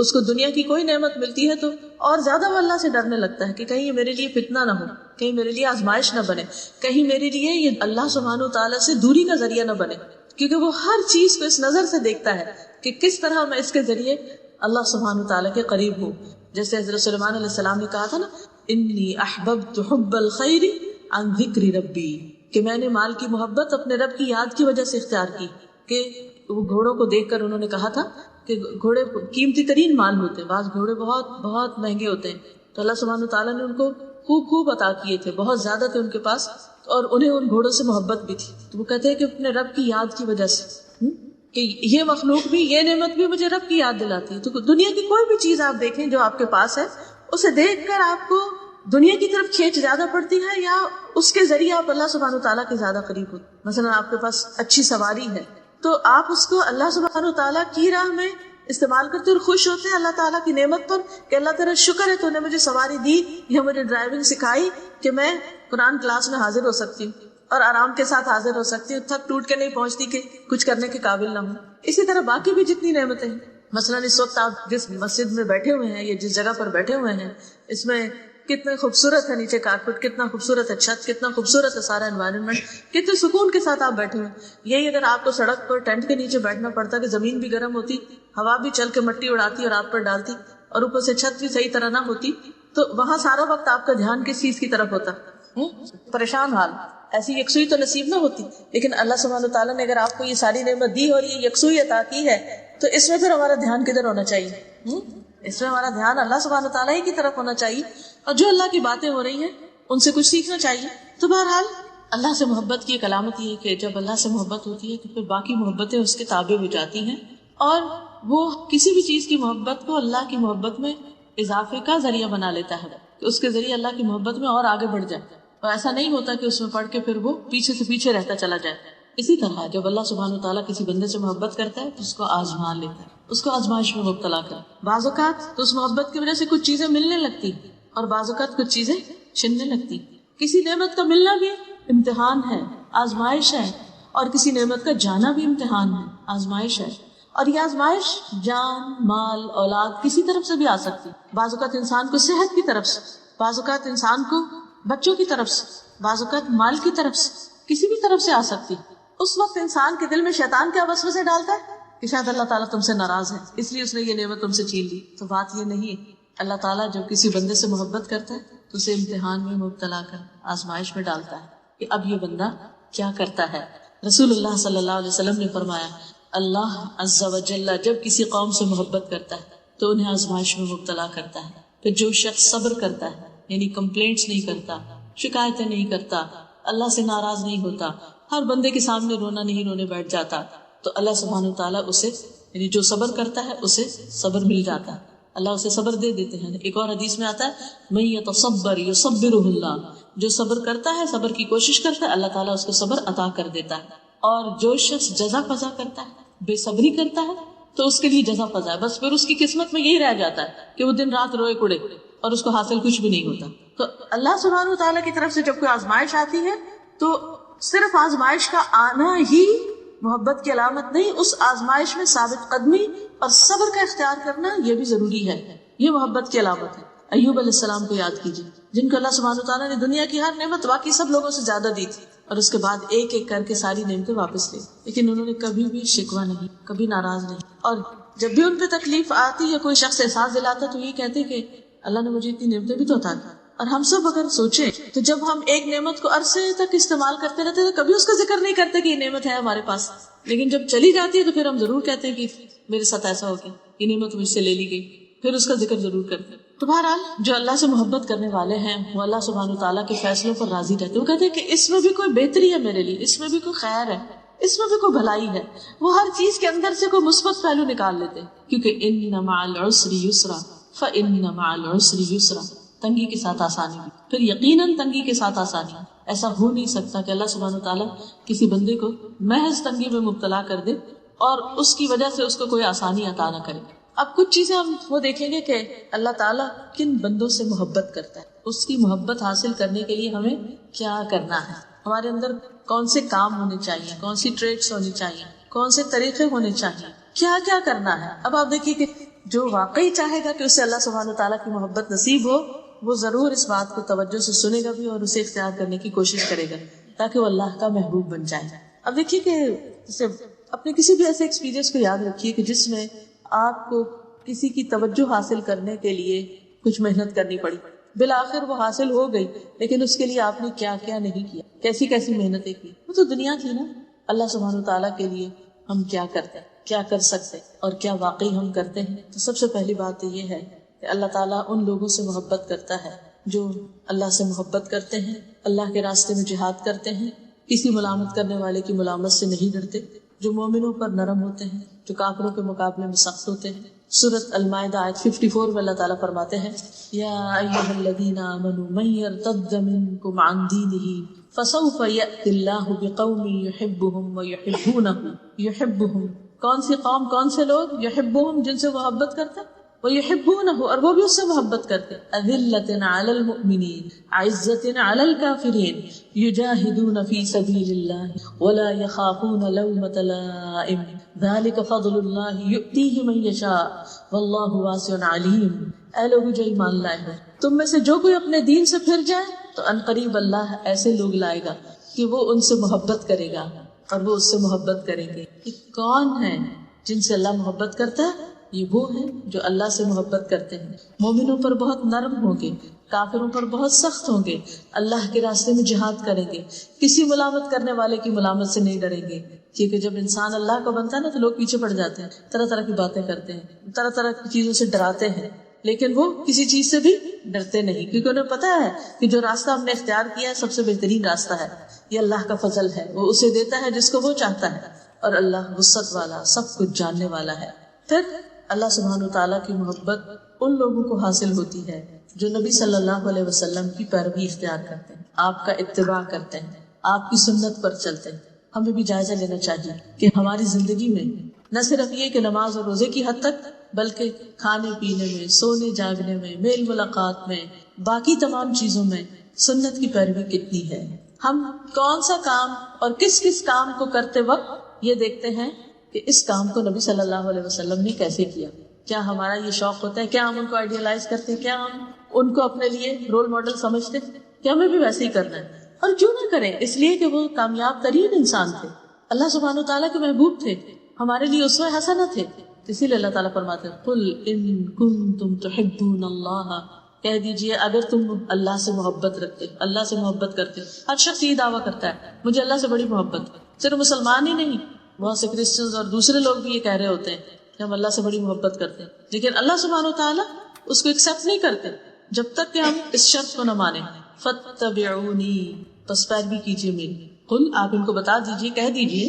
اس کو دنیا کی کوئی نعمت ملتی ہے تو اور زیادہ وہ اللہ سے ڈرنے لگتا ہے کہ کہیں یہ میرے لیے فتنہ نہ ہو, کہیں میرے لیے آزمائش نہ بنے, کہیں میرے لیے یہ اللہ سبحانہ وتعالیٰ سے دوری کا ذریعہ نہ بنے, کیونکہ وہ ہر چیز کو اس نظر سے دیکھتا ہے کہ کس طرح میں اس کے ذریعے اللہ سبحانہ وتعالیٰ کے قریب ہوں. جیسے حضرت سلیمان علیہ السلام نے کہا تھا نا, انی احببت حب الخیر عن ذکر ربی, کہ میں نے مال کی محبت اپنے رب کی یاد کی وجہ سے اختیار کی. کہ وہ گھوڑوں کو دیکھ کر انہوں نے کہا تھا کہ گھوڑے قیمتی ترین مال ہوتے ہیں, بعض گھوڑے بہت بہت مہنگے ہوتے ہیں, تو اللہ سبحانہ وتعالیٰ نے ان کو خوب عطا کیے تھے, بہت زیادہ تھے ان کے پاس, اور انہیں ان گھوڑوں سے محبت بھی تھی. تو وہ کہتے ہیں کہ اپنے رب کی یاد کی وجہ سے, کہ یہ مخلوق بھی, یہ نعمت بھی مجھے رب کی یاد دلاتی ہے. تو دنیا کی کوئی بھی چیز آپ دیکھیں جو آپ کے پاس ہے, اسے دیکھ کر آپ کو دنیا کی طرف کھینچ زیادہ پڑتی ہے یا اس کے ذریعے آپ اللہ سبحانہ وتعالیٰ کے زیادہ قریب ہوتے. مثلا آپ کے پاس اچھی سواری ہے تو آپ اس کو اللہ سبحانہ وتعالیٰ کی راہ میں استعمال کرتے اور خوش ہوتے ہیں اللہ تعالیٰ کی نعمت پر کہ اللہ تعالیٰ شکر ہے تو نے مجھے سواری دی, یہ مجھے ڈرائیونگ سکھائی کہ میں قرآن کلاس میں حاضر ہو سکتی ہوں اور آرام کے ساتھ حاضر ہو سکتی ہوں, تھک ٹوٹ کے نہیں پہنچتی کہ کچھ کرنے کے قابل نہ ہوں. اسی طرح باقی بھی جتنی نعمتیں ہیں, مثلا اس وقت آپ جس مسجد میں بیٹھے ہوئے ہیں یا جس جگہ پر بیٹھے ہوئے ہیں, اس میں کتنے خوبصورت ہے نیچے کارپیٹ, کتنا خوبصورت ہے چھت, کتنا خوبصورت ہے سارا انوائرمنٹ, کتنے سکون کے ساتھ آپ بیٹھے ہوئے. یہی اگر آپ کو سڑک پر ٹینٹ کے نیچے بیٹھنا پڑتا کہ زمین بھی گرم ہوتی, ہوا بھی چل کے مٹی اڑاتی اور آپ پر ڈالتی, اور اوپر سے چھت بھی صحیح طرح نہ ہوتی, تو وہاں سارا وقت آپ کا دھیان کس چیز کی طرف ہوتا؟ پریشان حال. ایسی یکسوئی تو نصیب نہ ہوتی. لیکن اللہ سبحانہ تعالیٰ نے اگر آپ کو یہ ساری نعمت دی اور یہ یکسوئی عطا کی ہے تو اس میں پھر ہمارا دھیان کدھر ہونا چاہیے؟ اس میں ہمارا دھیان اللہ سبحانہ تعالیٰ ہی کی طرف ہونا چاہیے, اور جو اللہ کی باتیں ہو رہی ہیں ان سے کچھ سیکھنا چاہیے. تو بہرحال اللہ سے محبت کی ایک علامت یہ ہے کہ جب اللہ سے محبت ہوتی ہے تو پھر باقی محبتیں اس کے تابع ہو جاتی ہیں, اور وہ کسی بھی چیز کی محبت کو اللہ کی محبت میں اضافے کا ذریعہ بنا لیتا ہے کہ اس کے ذریعے اللہ کی محبت میں اور آگے بڑھ جائے. اور ایسا نہیں ہوتا کہ اس میں پڑھ کے پھر وہ پیچھے سے پیچھے رہتا چلا جائے. اسی طرح جب اللہ سبحانہ وتعالیٰ کسی بندے سے محبت کرتا ہے تو اس کو آزما لیتا ہے, اس کو آزمائش میں مبتلا کرتا ہے. بعض اوقات تو اس محبت کی وجہ سے کچھ چیزیں ملنے لگتی اور بعض اوقات کچھ چیزیں چھننے لگتی. کسی نعمت کا ملنا بھی امتحان ہے, آزمائش ہے, اور کسی نعمت کا جانا بھی امتحان ہے, آزمائش ہے. اور یہ آزمائش جان, مال, اولاد کسی طرف سے بھی آ سکتی. بعض اوقات انسان کو صحت کی طرف سے, بعض اوقات انسان کو بچوں کی طرف سے, بعض اوقات مال کی طرف سے, کسی بھی طرف سے آ سکتی. اس وقت انسان کے دل میں شیطان کیا وسوسے ڈالتا ہے کہ شاید اللہ تعالیٰ تم سے ناراض ہے اس لیے اس نے یہ نعمت تم سے چھین لی. تو بات یہ نہیں ہے. اللہ تعالیٰ جب کسی بندے سے محبت کرتا ہے تو اسے امتحان میں مبتلا کر آزمائش میں ڈالتا ہے کہ اب یہ بندہ کیا کرتا ہے. رسول اللہ صلی اللہ علیہ وسلم نے فرمایا, اللہ عز و جل جب کسی قوم سے محبت کرتا ہے تو انہیں آزمائش میں مبتلا کرتا ہے. پھر جو شخص صبر کرتا ہے, یعنی کمپلینٹس نہیں کرتا, شکایتیں نہیں کرتا, اللہ سے ناراض نہیں ہوتا, ہر بندے کے سامنے رونا نہیں رونے بیٹھ جاتا, تو اللہ سبحانہ تعالیٰ اسے, یعنی جو صبر کرتا ہے اسے صبر مل جاتا ہے. اللہ اسے صبر دے دیتے ہیں. ایک اور حدیث میں آتا ہے من یتصبر یصبرہ اللہ، جو صبر کرتا ہے، صبر کی کوشش کرتا ہے، اللہ تعالیٰ اس کو صبر عطا کر دیتا ہے. اور جو شخص جزا فضا کرتا ہے، بے صبری کرتا ہے، تو اس کے لیے جزا فضا ہے. بس پھر اس کی قسمت میں یہی رہ جاتا ہے کہ وہ دن رات روئے کڑے اور اس کو حاصل کچھ بھی نہیں ہوتا. تو اللہ سبحانہ وتعالیٰ کی طرف سے جب کوئی آزمائش آتی ہے تو صرف آزمائش کا آنا ہی محبت کی علامت نہیں، اس آزمائش میں ثابت قدمی اور صبر کا اختیار کرنا یہ بھی ضروری ہے. یہ محبت کی علامت ہے. ایوب علیہ السلام کو یاد کیجیے، جن کو اللہ سبحانہ وتعالیٰ نے دنیا کی ہر نعمت باقی سب لوگوں سے زیادہ دی تھی، اور اس کے بعد ایک ایک کر کے ساری نعمتیں واپس لی، لیکن انہوں نے کبھی بھی شکوہ نہیں، کبھی ناراض نہیں. اور جب بھی ان پہ تکلیف آتی یا کوئی شخص احساس دلاتا تو یہ کہتے کہ اللہ نے مجھے اتنی نعمتیں بھی تو عطا کی. اور ہم سب اگر سوچیں تو جب ہم ایک نعمت کو عرصے تک استعمال کرتے رہتے تو کبھی اس کا ذکر نہیں کرتے کہ یہ نعمت ہے ہمارے پاس، لیکن جب چلی جاتی ہے تو پھر ہم ضرور کہتے ہیں کہ میرے ساتھ ایسا ہو گیا، یہ نعمت مجھ سے لے لی گئی، پھر اس کا ذکر ضرور کرتے ہیں. تو بہرحال جو اللہ سے محبت کرنے والے ہیں وہ اللہ سبحانہ وتعالیٰ کے فیصلوں پر راضی رہتے ہیں. وہ کہتے ہیں کہ اس میں بھی کوئی بہتری ہے میرے لیے، اس میں بھی کوئی خیر ہے، اس میں بھی کوئی بھلائی ہے. وہ ہر چیز کے اندر سے کوئی مثبت پہلو نکال لیتے ہیں، کیونکہ ان مع العسر یسرا فان مع العسر یسرا، تنگی کے ساتھ آسانی بھی، پھر یقیناً تنگی کے ساتھ آسانی. ایسا ہو نہیں سکتا کہ اللہ سبحانہ وتعالیٰ کسی بندے کو محض تنگی میں مبتلا کر دے اور اس کی وجہ سے اس کو کوئی آسانی عطا نہ کرے. اب کچھ چیزیں ہم وہ دیکھیں گے کہ اللہ تعالیٰ کن بندوں سے محبت کرتا ہے، اس کی محبت حاصل کرنے کے لیے ہمیں کیا کرنا ہے، ہمارے اندر کون سے کام ہونے چاہیے، کون سی ٹریٹس ہونی چاہیے، کون سے طریقے ہونے چاہیے، کیا کیا کرنا ہے. اب آپ دیکھیے کہ جو واقعی چاہے گا کہ اسے اللہ سبحانہ تعالیٰ کی محبت نصیب ہو، وہ ضرور اس بات کو توجہ سے سنے گا بھی اور اسے اختیار کرنے کی کوشش کرے گا تاکہ وہ اللہ کا محبوب بن جائے. اب دیکھیے کہ اپنے کسی بھی ایسے ایکسپیرینس کو یاد رکھیے کہ جس میں آپ کو کسی کی توجہ حاصل کرنے کے لیے کچھ محنت کرنی پڑی، بالآخر وہ حاصل ہو گئی، لیکن اس کے لیے آپ نے کیا کیا نہیں کیا، کیسی کیسی محنتیں کی. وہ تو دنیا تھی نا. اللہ سبحانہ تعالیٰ کے لیے ہم کیا کرتے، کیا کر سکتے اور کیا واقعی ہم کرتے ہیں. تو سب سے پہلی بات تو یہ ہے کہ اللہ تعالیٰ ان لوگوں سے محبت کرتا ہے جو اللہ سے محبت کرتے ہیں، اللہ کے راستے میں جہاد کرتے ہیں، کسی ملامت کرنے والے کی ملامت سے نہیں ڈرتے، جو مومنوں پر نرم ہوتے ہیں، جو کافروں کے مقابلے میں سخت ہوتے ہیں. سورۃ المائدہ آیت 54 میں اللہ تعالیٰ فرماتے ہیں یا ایھا الذین آمنوا من یرتد منکم عن دینہ فسوف یأتی اللہ بقوم یحبهم ویحبونہ. یحبهم کون سی قوم، کون سے لوگ؟ یحبهم جن سے محبت کرتے ہیں، ویحبونہ اور وہ بھی اس سے محبت کرتے ہیں. اذلۃ علی المؤمنین عزۃ علی الکافرین یجاہدون فی سبیل اللہ ولا یخافون لومۃ لائم ذلک فضل اللہ یؤتیہ من یشاء واللہ واسع علیم. اے لوگو جو ایمان لائے ہو، تم میں سے جو کوئی اپنے دین سے پھر جائے تو عنقریب اللہ ایسے لوگ لائے گا کہ وہ ان سے محبت کرے گا اور وہ اس سے محبت کریں گے. کہ کون ہے جن سے اللہ محبت کرتا ہے؟ یہ وہ ہیں جو اللہ سے محبت کرتے ہیں، مومنوں پر بہت نرم ہوں گے، کافروں پر بہت سخت ہوں گے، اللہ کے راستے میں جہاد کریں گے، کسی ملامت کرنے والے کی ملامت سے نہیں ڈریں گے. کیونکہ جب انسان اللہ کا بنتا ہے نا تو لوگ پیچھے پڑ جاتے ہیں، طرح طرح کی باتیں کرتے ہیں، طرح طرح کی چیزوں سے ڈراتے ہیں، لیکن وہ کسی چیز سے بھی ڈرتے نہیں، کیونکہ انہیں پتا ہے کہ جو راستہ ہم نے اختیار کیا ہے سب سے بہترین راستہ ہے، یہ اللہ کا فضل ہے، وہ اسے دیتا ہے جس کو وہ چاہتا ہے، اور اللہ وسعت والا، سب کچھ جاننے والا ہے. پھر اللہ سبحانہ وتعالیٰ کی محبت ان لوگوں کو حاصل ہوتی ہے جو نبی صلی اللہ علیہ وسلم کی پیروی اختیار کرتے ہیں، آپ کا اتباع کرتے ہیں، آپ کی سنت پر چلتے ہیں. ہمیں بھی جائزہ لینا چاہیے کہ ہماری زندگی میں نہ صرف یہ کہ نماز اور روزے کی حد تک، بلکہ کھانے پینے میں، سونے جاگنے میں، میل ملاقات میں، باقی تمام چیزوں میں سنت کی پیروی کتنی ہے. ہم کون سا کام اور کس کس کام کو کرتے وقت یہ دیکھتے ہیں کہ اس کام کو نبی صلی اللہ علیہ وسلم نے کیسے کیا. کیا ہمارا یہ شوق ہوتا ہے؟ کیا ہم ان کو آئیڈیالائز کرتے ہیں؟ کیا ہم ان کو اپنے لیے رول ماڈل سمجھتے ہیں کہ ہمیں بھی ویسے ہی کرنا ہے؟ اور کیوں نہ کریں، اس لیے کہ وہ کامیاب ترین انسان تھے، اللہ سبحانہ تعالیٰ کے محبوب تھے، ہمارے لیے اسوہ حسنہ تھے. اسی لیے اللہ تعالیٰ فرماتے ہیں قل ان کنتم تحبون اللہ، کہہ دیجئے اگر تم اللہ سے محبت رکھتے، اللہ سے محبت کرتے. ہر شخص یہ دعویٰ کرتا ہے مجھے اللہ سے بڑی محبت ہے، صرف مسلمان ہی نہیں، بہت سے کرسچنز اور دوسرے لوگ بھی یہ کہہ رہے ہوتے ہیں کہ ہم اللہ سے بڑی محبت کرتے ہیں، لیکن اللہ سبحانہ وتعالیٰ اس کو ایکسیپٹ نہیں کرتے جب تک کہ ہم اس شرط کو نہ مانیں فاتبعونی، پس پیروی کیجیے میری. قل آپ ان کو بتا دیجیے، کہہ دیجیے،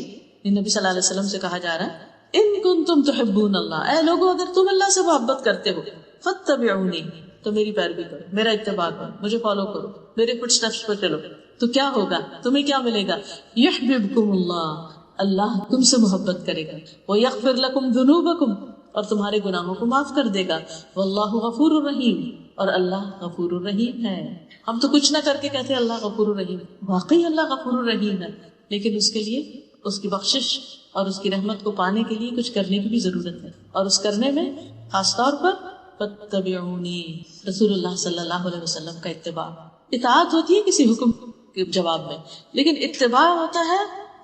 نبی صلی اللہ علیہ وسلم سے کہا جا رہا ہے ان کنتم تحبون اللہ، اے لوگو اگر تم اللہ سے محبت کرتے ہو فاتبعونی، تو میری پیروی کرو، میرا اتباع کرو، مجھے فالو کرو، میرے فٹ اسٹیپس پر چلو، تو کیا ہوگا، تمہیں کیا ملے گا؟ یحببکم اللہ، اللہ تم سے محبت کرے گا، ویغفر لکم ذنوبکم، اور تمہارے گناہوں کو معاف کر دے گا، واللہ غفور الرحیم، اور اللہ غفور الرحیم ہے۔ ہم تو کچھ نہ کر کے کہتے ہیں اللہ غفور الرحیم، واقعی اللہ غفور الرحیم ہے، لیکن اس کے لیے اس کی بخشش اور اس کی رحمت کو پانے کے لیے کچھ کرنے کی بھی ضرورت ہے، اور اس کرنے میں خاص طور پر فاتبعونی، رسول اللہ صلی اللہ علیہ وسلم کا اتباع۔ اطاعت ہوتی ہے کسی حکم کے جواب میں، لیکن اتباع ہوتا ہے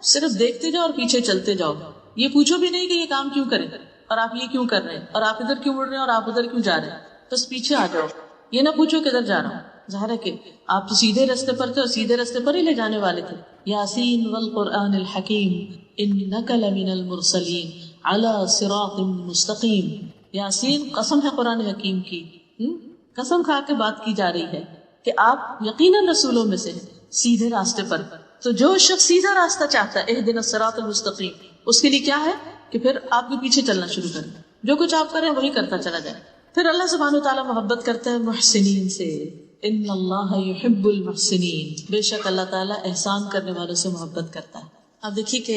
صرف دیکھتے جاؤ اور پیچھے چلتے جاؤ، یہ پوچھو بھی نہیں کہ یہ کام کیوں کریں، اور آپ یہ کیوں کر رہے ہیں، اور آپ ادھر کیوں مڑ رہے ہیں، اور آپ ادھر کیوں جا رہے ہیں، بس پیچھے آ جاؤ، یہ نہ پوچھو کدھر جا رہا ہوں۔ ظاہر ہے کہ آپ تو سیدھے راستے پر تھے اور سیدھے راستے پر ہی لے جانے والے تھے۔ یاسین والقرآن الحکیم انک لمن المرسلین علی صراط مستقیم، یاسین قسم ہے قرآن حکیم کی، قسم کھا کے بات کی جا رہی ہے کہ آپ یقیناً رسولوں میں سے ہیں، سیدھے راستے پر۔ تو جو شخص سیدھا راستہ چاہتا ہے، اہدنا الصراط المستقیم، اس کے لیے کیا ہے کہ پھر آپ کے پیچھے چلنا شروع کریں، جو کچھ آپ کریں وہی کرتا چلا جائے۔ پھر اللہ سبحانہ وتعالیٰ محبت کرتا ہے محسنین سے، ان اللہ یحب المحسنین، بے شک اللہ تعالیٰ احسان کرنے والوں سے محبت کرتا ہے۔ آپ دیکھیے کہ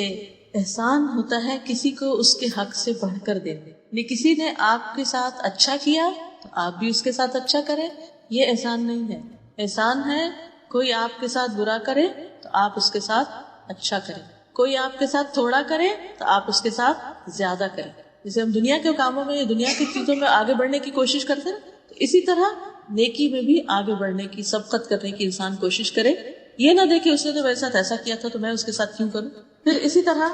احسان ہوتا ہے کسی کو اس کے حق سے بڑھ کر دینا، نہیں کسی نے آپ کے ساتھ اچھا کیا تو آپ بھی اس کے ساتھ اچھا کریں، یہ احسان نہیں ہے۔ احسان ہے کوئی آپ کے ساتھ برا کرے تو آپ اس کے ساتھ اچھا کریں، کوئی آپ کے ساتھ تھوڑا کرے تو آپ اس کے ساتھ زیادہ کریں۔ جیسے ہم دنیا کے کاموں میں، دنیا کی چیزوں میں آگے بڑھنے کی کوشش کرتے ہیں، تو اسی طرح نیکی میں بھی آگے بڑھنے کی، سبقت کرنے کی انسان کوشش کرے، یہ نہ دیکھے اس نے تو میرے ساتھ ایسا کیا تھا تو میں اس کے ساتھ کیوں کروں۔ پھر اسی طرح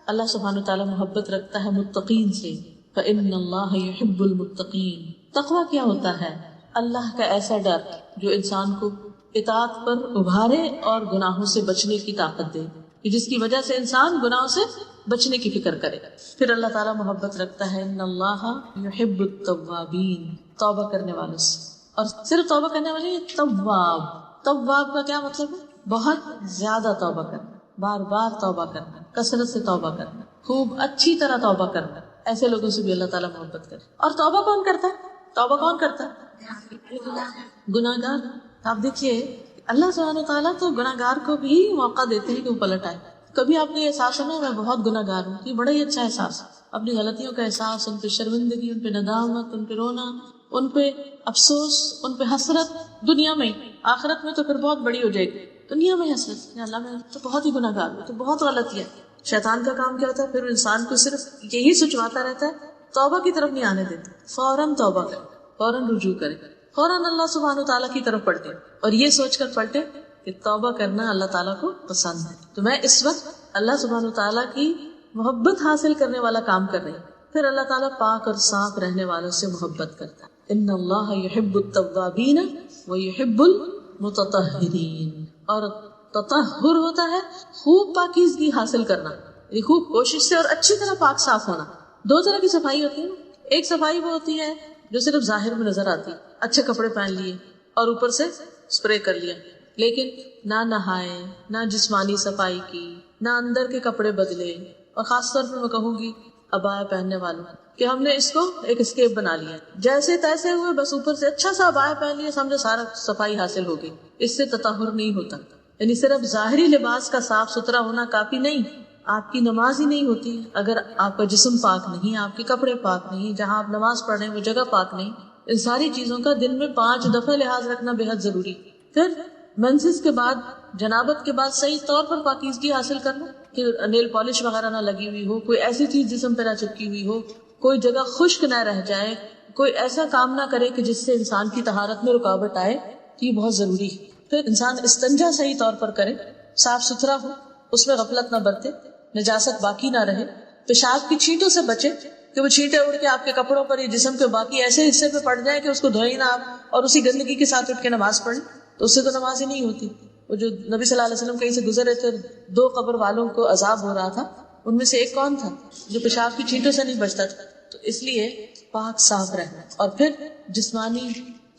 اللہ سبحانہ وتعالیٰ محبت رکھتا ہے متقین سے، فإن اللہ یحب المتقین۔ تقویٰ کیا ہوتا ہے؟ اللہ کا ایسا ڈر جو انسان کو اطاعت پر ابھارے اور گناہوں سے بچنے کی طاقت دے، جس کی وجہ سے انسان گناہوں سے بچنے کی فکر کرے۔ پھر اللہ تعالیٰ محبت رکھتا ہے ان اللہ یحب التوابین، توبہ کرنے والوں سے، اور صرف توبہ کرنے والے، تواب، تواب کا کیا مطلب ہے؟ بہت زیادہ توبہ کرنا، بار بار توبہ کرنا، کثرت سے توبہ کرنا، خوب اچھی طرح توبہ کرنا، ایسے لوگوں سے بھی اللہ تعالیٰ محبت کرے۔ اور توبہ کون کرتا ہے؟ توبہ کون کرتا ہے؟ گناہ گار۔ آپ دیکھیے اللہ سبحانہ وتعالیٰ تو گناہ گار کو بھی موقع دیتے ہیں کہ وہ پلٹ آئے۔ کبھی آپ نے یہ احساس سنا میں بہت گناہ گار ہوں، یہ بڑا ہی اچھا احساس، اپنی غلطیوں کا احساس، ان پہ شرمندگی، ان پہ ندامت، ان پہ رونا، ان پہ افسوس، ان پہ حسرت، دنیا میں، آخرت میں تو پھر بہت بڑی ہو جائے گی۔ دنیا میں حسرت، یا اللہ میں تو بہت ہی گناہ گار ہوں، تو بہت غلطی ہے۔ شیطان کا کام کیا ہوتا ہے؟ پھر انسان کو صرف یہی سوچواتا رہتا ہے، توبہ کی طرف نہیں آنے دیتا، فوراً توبہ کرے، فوراً رجوع کرے، فوراً اللہ سبحانہ وتعالیٰ کی طرف پلٹے، اور یہ سوچ کر پلٹے کہ توبہ کرنا اللہ تعالیٰ کو پسند ہے، تو میں اس وقت اللہ سبحانہ وتعالیٰ کی محبت حاصل کرنے والا کام کر رہی ہوں۔ پھر اللہ تعالیٰ پاک اور صاف رہنے والوں سے محبت کرتا ہے۔ ان اللہ یحب التوابین ویحب المتطہرین، اور تطہر ہوتا ہے خوب پاکیزگی حاصل کرنا، یعنی خوب کوشش سے اور اچھی طرح پاک صاف ہونا۔ دو طرح کی صفائی ہوتی ہے، ایک صفائی وہ ہوتی ہے جو صرف ظاہر میں نظر آتی، اچھے کپڑے پہن لیے اور اوپر سے اسپرے کر لیا، لیکن نہ نہائے، نہ جسمانی صفائی کی، نہ اندر کے کپڑے بدلے، اور خاص طور پر میں کہوں گی عبایا پہننے والوں کہ ہم نے اس کو ایک اسکیپ بنا لیا، جیسے تیسے ہوئے بس اوپر سے اچھا سا عبایا پہن لیا، سمجھے سارا صفائی حاصل ہو گئی۔ اس سے تطہر نہیں ہوتا، یعنی صرف ظاہری لباس کا صاف ستھرا ہونا کافی نہیں، آپ کی نماز ہی نہیں ہوتی اگر آپ کا جسم پاک نہیں، آپ کے کپڑے پاک نہیں، جہاں آپ نماز پڑھ رہے ہیں وہ جگہ پاک نہیں۔ ان ساری چیزوں کا دن میں 5 دفعہ لحاظ رکھنا بے حد ضروری۔ پھر منسس کے بعد، جنابت کے بعد صحیح طور پر پاکیزگی حاصل کرنا، کہ نیل پالش وغیرہ نہ لگی ہوئی ہو، کوئی ایسی چیز جسم پہ نہ چپکی ہوئی ہو، کوئی جگہ خشک نہ رہ جائے، کوئی ایسا کام نہ کرے کہ جس سے انسان کی طہارت میں رکاوٹ آئے، یہ بہت ضروری ہے۔ پھر انسان استنجا صحیح طور پر کرے، صاف ستھرا ہو، اس میں غفلت نہ برتے، نجاست باقی نہ رہے، پیشاب کی چھینٹوں سے بچے کہ وہ چھینٹیں اڑ کے آپ کے کپڑوں پر یا جسم کے باقی ایسے حصے پہ پڑ جائیں کہ اس کو دھوئیں نہ آپ اور اسی گندگی کے ساتھ اٹھ کے نماز پڑھیں، تو اس سے تو نماز ہی نہیں ہوتی۔ وہ جو نبی صلی اللہ علیہ وسلم کہیں سے گزرے تھے، 2 قبر والوں کو عذاب ہو رہا تھا، ان میں سے ایک کون تھا؟ جو پیشاب کی چھینٹوں سے نہیں بچتا تھا۔ تو اس لیے پاک صاف رہنا، اور پھر جسمانی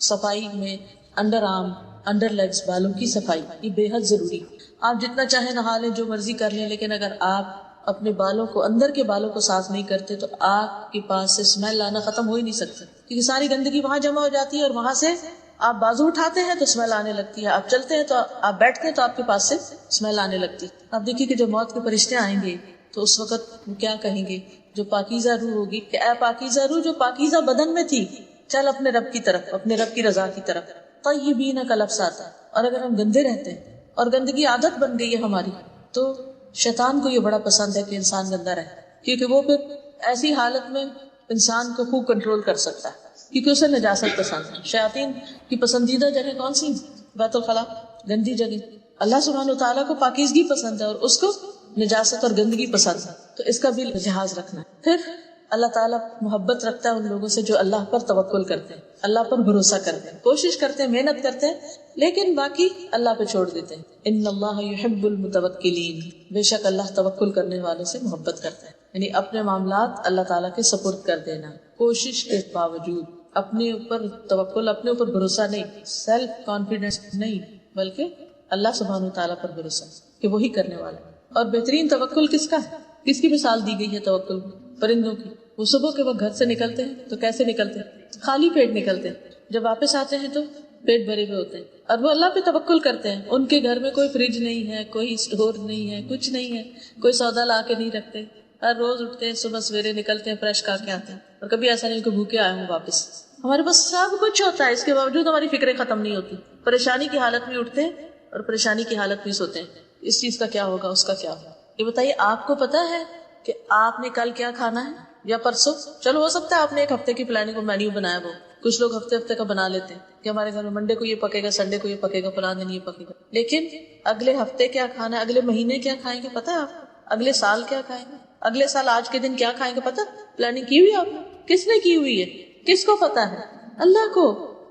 صفائی میں انڈر آرم، انڈر لیگز، بالوں کی صفائی، یہ بے حد ضروری۔ آپ جتنا چاہے نہا لیں، جو مرضی کر لیں، لیکن اگر آپ اپنے بالوں کو، اندر کے بالوں کو صاف نہیں کرتے تو آپ کے پاس سے اسمیل آنا ختم ہو ہی نہیں سکتا، کیونکہ ساری گندگی وہاں جمع ہو جاتی ہے اور وہاں سے آپ بازو اٹھاتے ہیں تو اسمیل آنے لگتی ہے، آپ چلتے ہیں تو آپ بیٹھتے ہیں تو آپ کے پاس سے اسمیل آنے لگتی ہے۔ آپ دیکھیے کہ جب موت کے فرشتے آئیں گے تو اس وقت وہ کیا کہیں گے؟ جو پاکیزہ روح ہوگی کہ اے پاکیزہ روح جو پاکیزہ بدن میں تھی، چل اپنے رب کی طرف، اپنے رب کی رضا کی طرف۔ طیبین کا لفظ آتا ہے، اور اگر ہم گندے رہتے ہیں اور گندگی عادت بن گئی ہے ہماری، تو شیطان کو یہ بڑا پسند ہے کہ انسان گندا رہے، کیونکہ وہ پھر ایسی حالت میں انسان کو خوب کنٹرول کر سکتا ہے، کیونکہ اسے نجاست پسند ہے۔ شیاطین کی پسندیدہ جگہ کون سی؟ بیت الخلاء، گندی جگہ۔ اللہ سبحانہ وتعالیٰ کو پاکیزگی پسند ہے اور اس کو نجاست اور گندگی پسند ہے، تو اس کا بھی لحاظ رکھنا ہے۔ پھر اللہ تعالیٰ محبت رکھتا ہے ان لوگوں سے جو اللہ پر توکل کرتے ہیں، اللہ پر بھروسہ کرتے ہیں، کوشش کرتے ہیں، محنت کرتے ہیں، لیکن باقی اللہ پہ چھوڑ دیتے ہیں۔ ان اللہ یحب المتوکلین، بے شک اللہ توکل کرنے والوں سے محبت کرتا ہے، یعنی اپنے معاملات اللہ تعالیٰ کے سپرد کر دینا، کوشش کے باوجود اپنے اوپر توکل، اپنے اوپر بھروسہ نہیں، سیلف کانفیڈنس نہیں، بلکہ اللہ سبحانہ تعالیٰ پر بھروسہ کہ وہی کرنے والا ہے۔ اور بہترین توکل کس کا ہے؟ کس کی مثال دی گئی ہے توکل؟ پرندوں کی۔ وہ صبح کے وقت گھر سے نکلتے ہیں تو کیسے نکلتے ہیں؟ خالی پیٹ نکلتے ہیں، جب واپس آتے ہیں تو پیٹ بھرے ہوئے ہوتے ہیں، اور وہ اللہ پہ توکل کرتے ہیں۔ ان کے گھر میں کوئی فریج نہیں ہے، کوئی اسٹور نہیں ہے، کچھ نہیں ہے، کوئی سودا لا کے نہیں رکھتے، ہر روز اٹھتے ہیں، صبح سویرے نکلتے ہیں، فریش کھا کے آتے ہیں، اور کبھی ایسا نہیں کہ بھوکے آئے ہوں واپس۔ ہمارے پاس سب کچھ ہوتا ہے، اس کے باوجود ہماری فکریں ختم نہیں ہوتی، پریشانی کی حالت میں اٹھتے ہیں اور پریشانی کی حالت میں سوتے ہیں، اس چیز کا کیا ہوگا، اس کا کیا ہوگا۔ یہ بتائیے آپ کو پتا ہے کہ آپ نے کل کیا کھانا ہے یا پرسوں؟ چلو ہو سکتا ہے آپ نے ایک ہفتے کی پلاننگ مینیو بنایا ہو، کچھ لوگ ہفتے ہفتے کا بنا لیتے ہیں کہ ہمارے گھر میں منڈے کو یہ پکے گا، سنڈے کو یہ پکے گا، فلاں دن یہ پکے گا، لیکن اگلے ہفتے کیا کھانا ہے، اگلے مہینے کیا کھائیں گے پتا ہے آپ؟ اگلے سال کیا کھائیں گے، اگلے سال آج کے دن کیا کھائیں گے پتا؟ پلاننگ کی ہوئی آپ نے؟ کس نے کی ہوئی ہے؟ کس کو پتا ہے؟ اللہ کو۔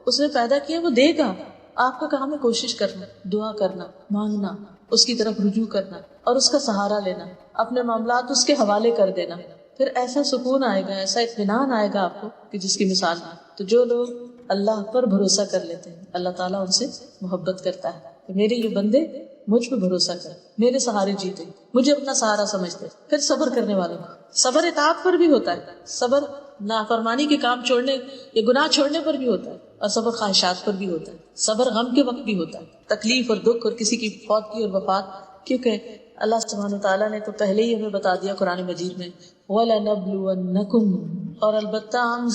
اس نے پیدا کیا، وہ دے گا۔ آپ کا کام ہے کوشش کرنا، دعا کرنا، مانگنا، اس کی طرف رجوع کرنا اور اس کا سہارا لینا، اپنے معاملات اس کے حوالے کر دینا، پھر ایسا سکون آئے گا، ایسا اطمینان آئے گا آپ کو کہ جس کی مثال نہیں۔ تو جو لوگ اللہ پر بھروسہ کر لیتے ہیں، اللہ تعالیٰ ان سے محبت کرتا ہے کہ میرے یہ بندے مجھ پہ بھروسہ کر، میرے سہارے جیتے، مجھے اپنا سہارا سمجھتے۔ پھر صبر کرنے والوں کا صبر اطاعت پر بھی ہوتا ہے، صبر نافرمانی کے کام چھوڑنے یا گناہ چھوڑنے پر بھی ہوتا ہے، اور صبر خواہشات پر بھی ہوتا ہے، صبر غم کے وقت بھی ہوتا ہے، تکلیف اور دکھ اور کسی کی فوت کی اور وفات، کیونکہ اللہ سبحانہ وتعالیٰ نے تو پہلے ہی ہمیں بتا دیا قرآن مجید میں وَلَنَبْلُوَنَّكُمْ، اور البتہ ہم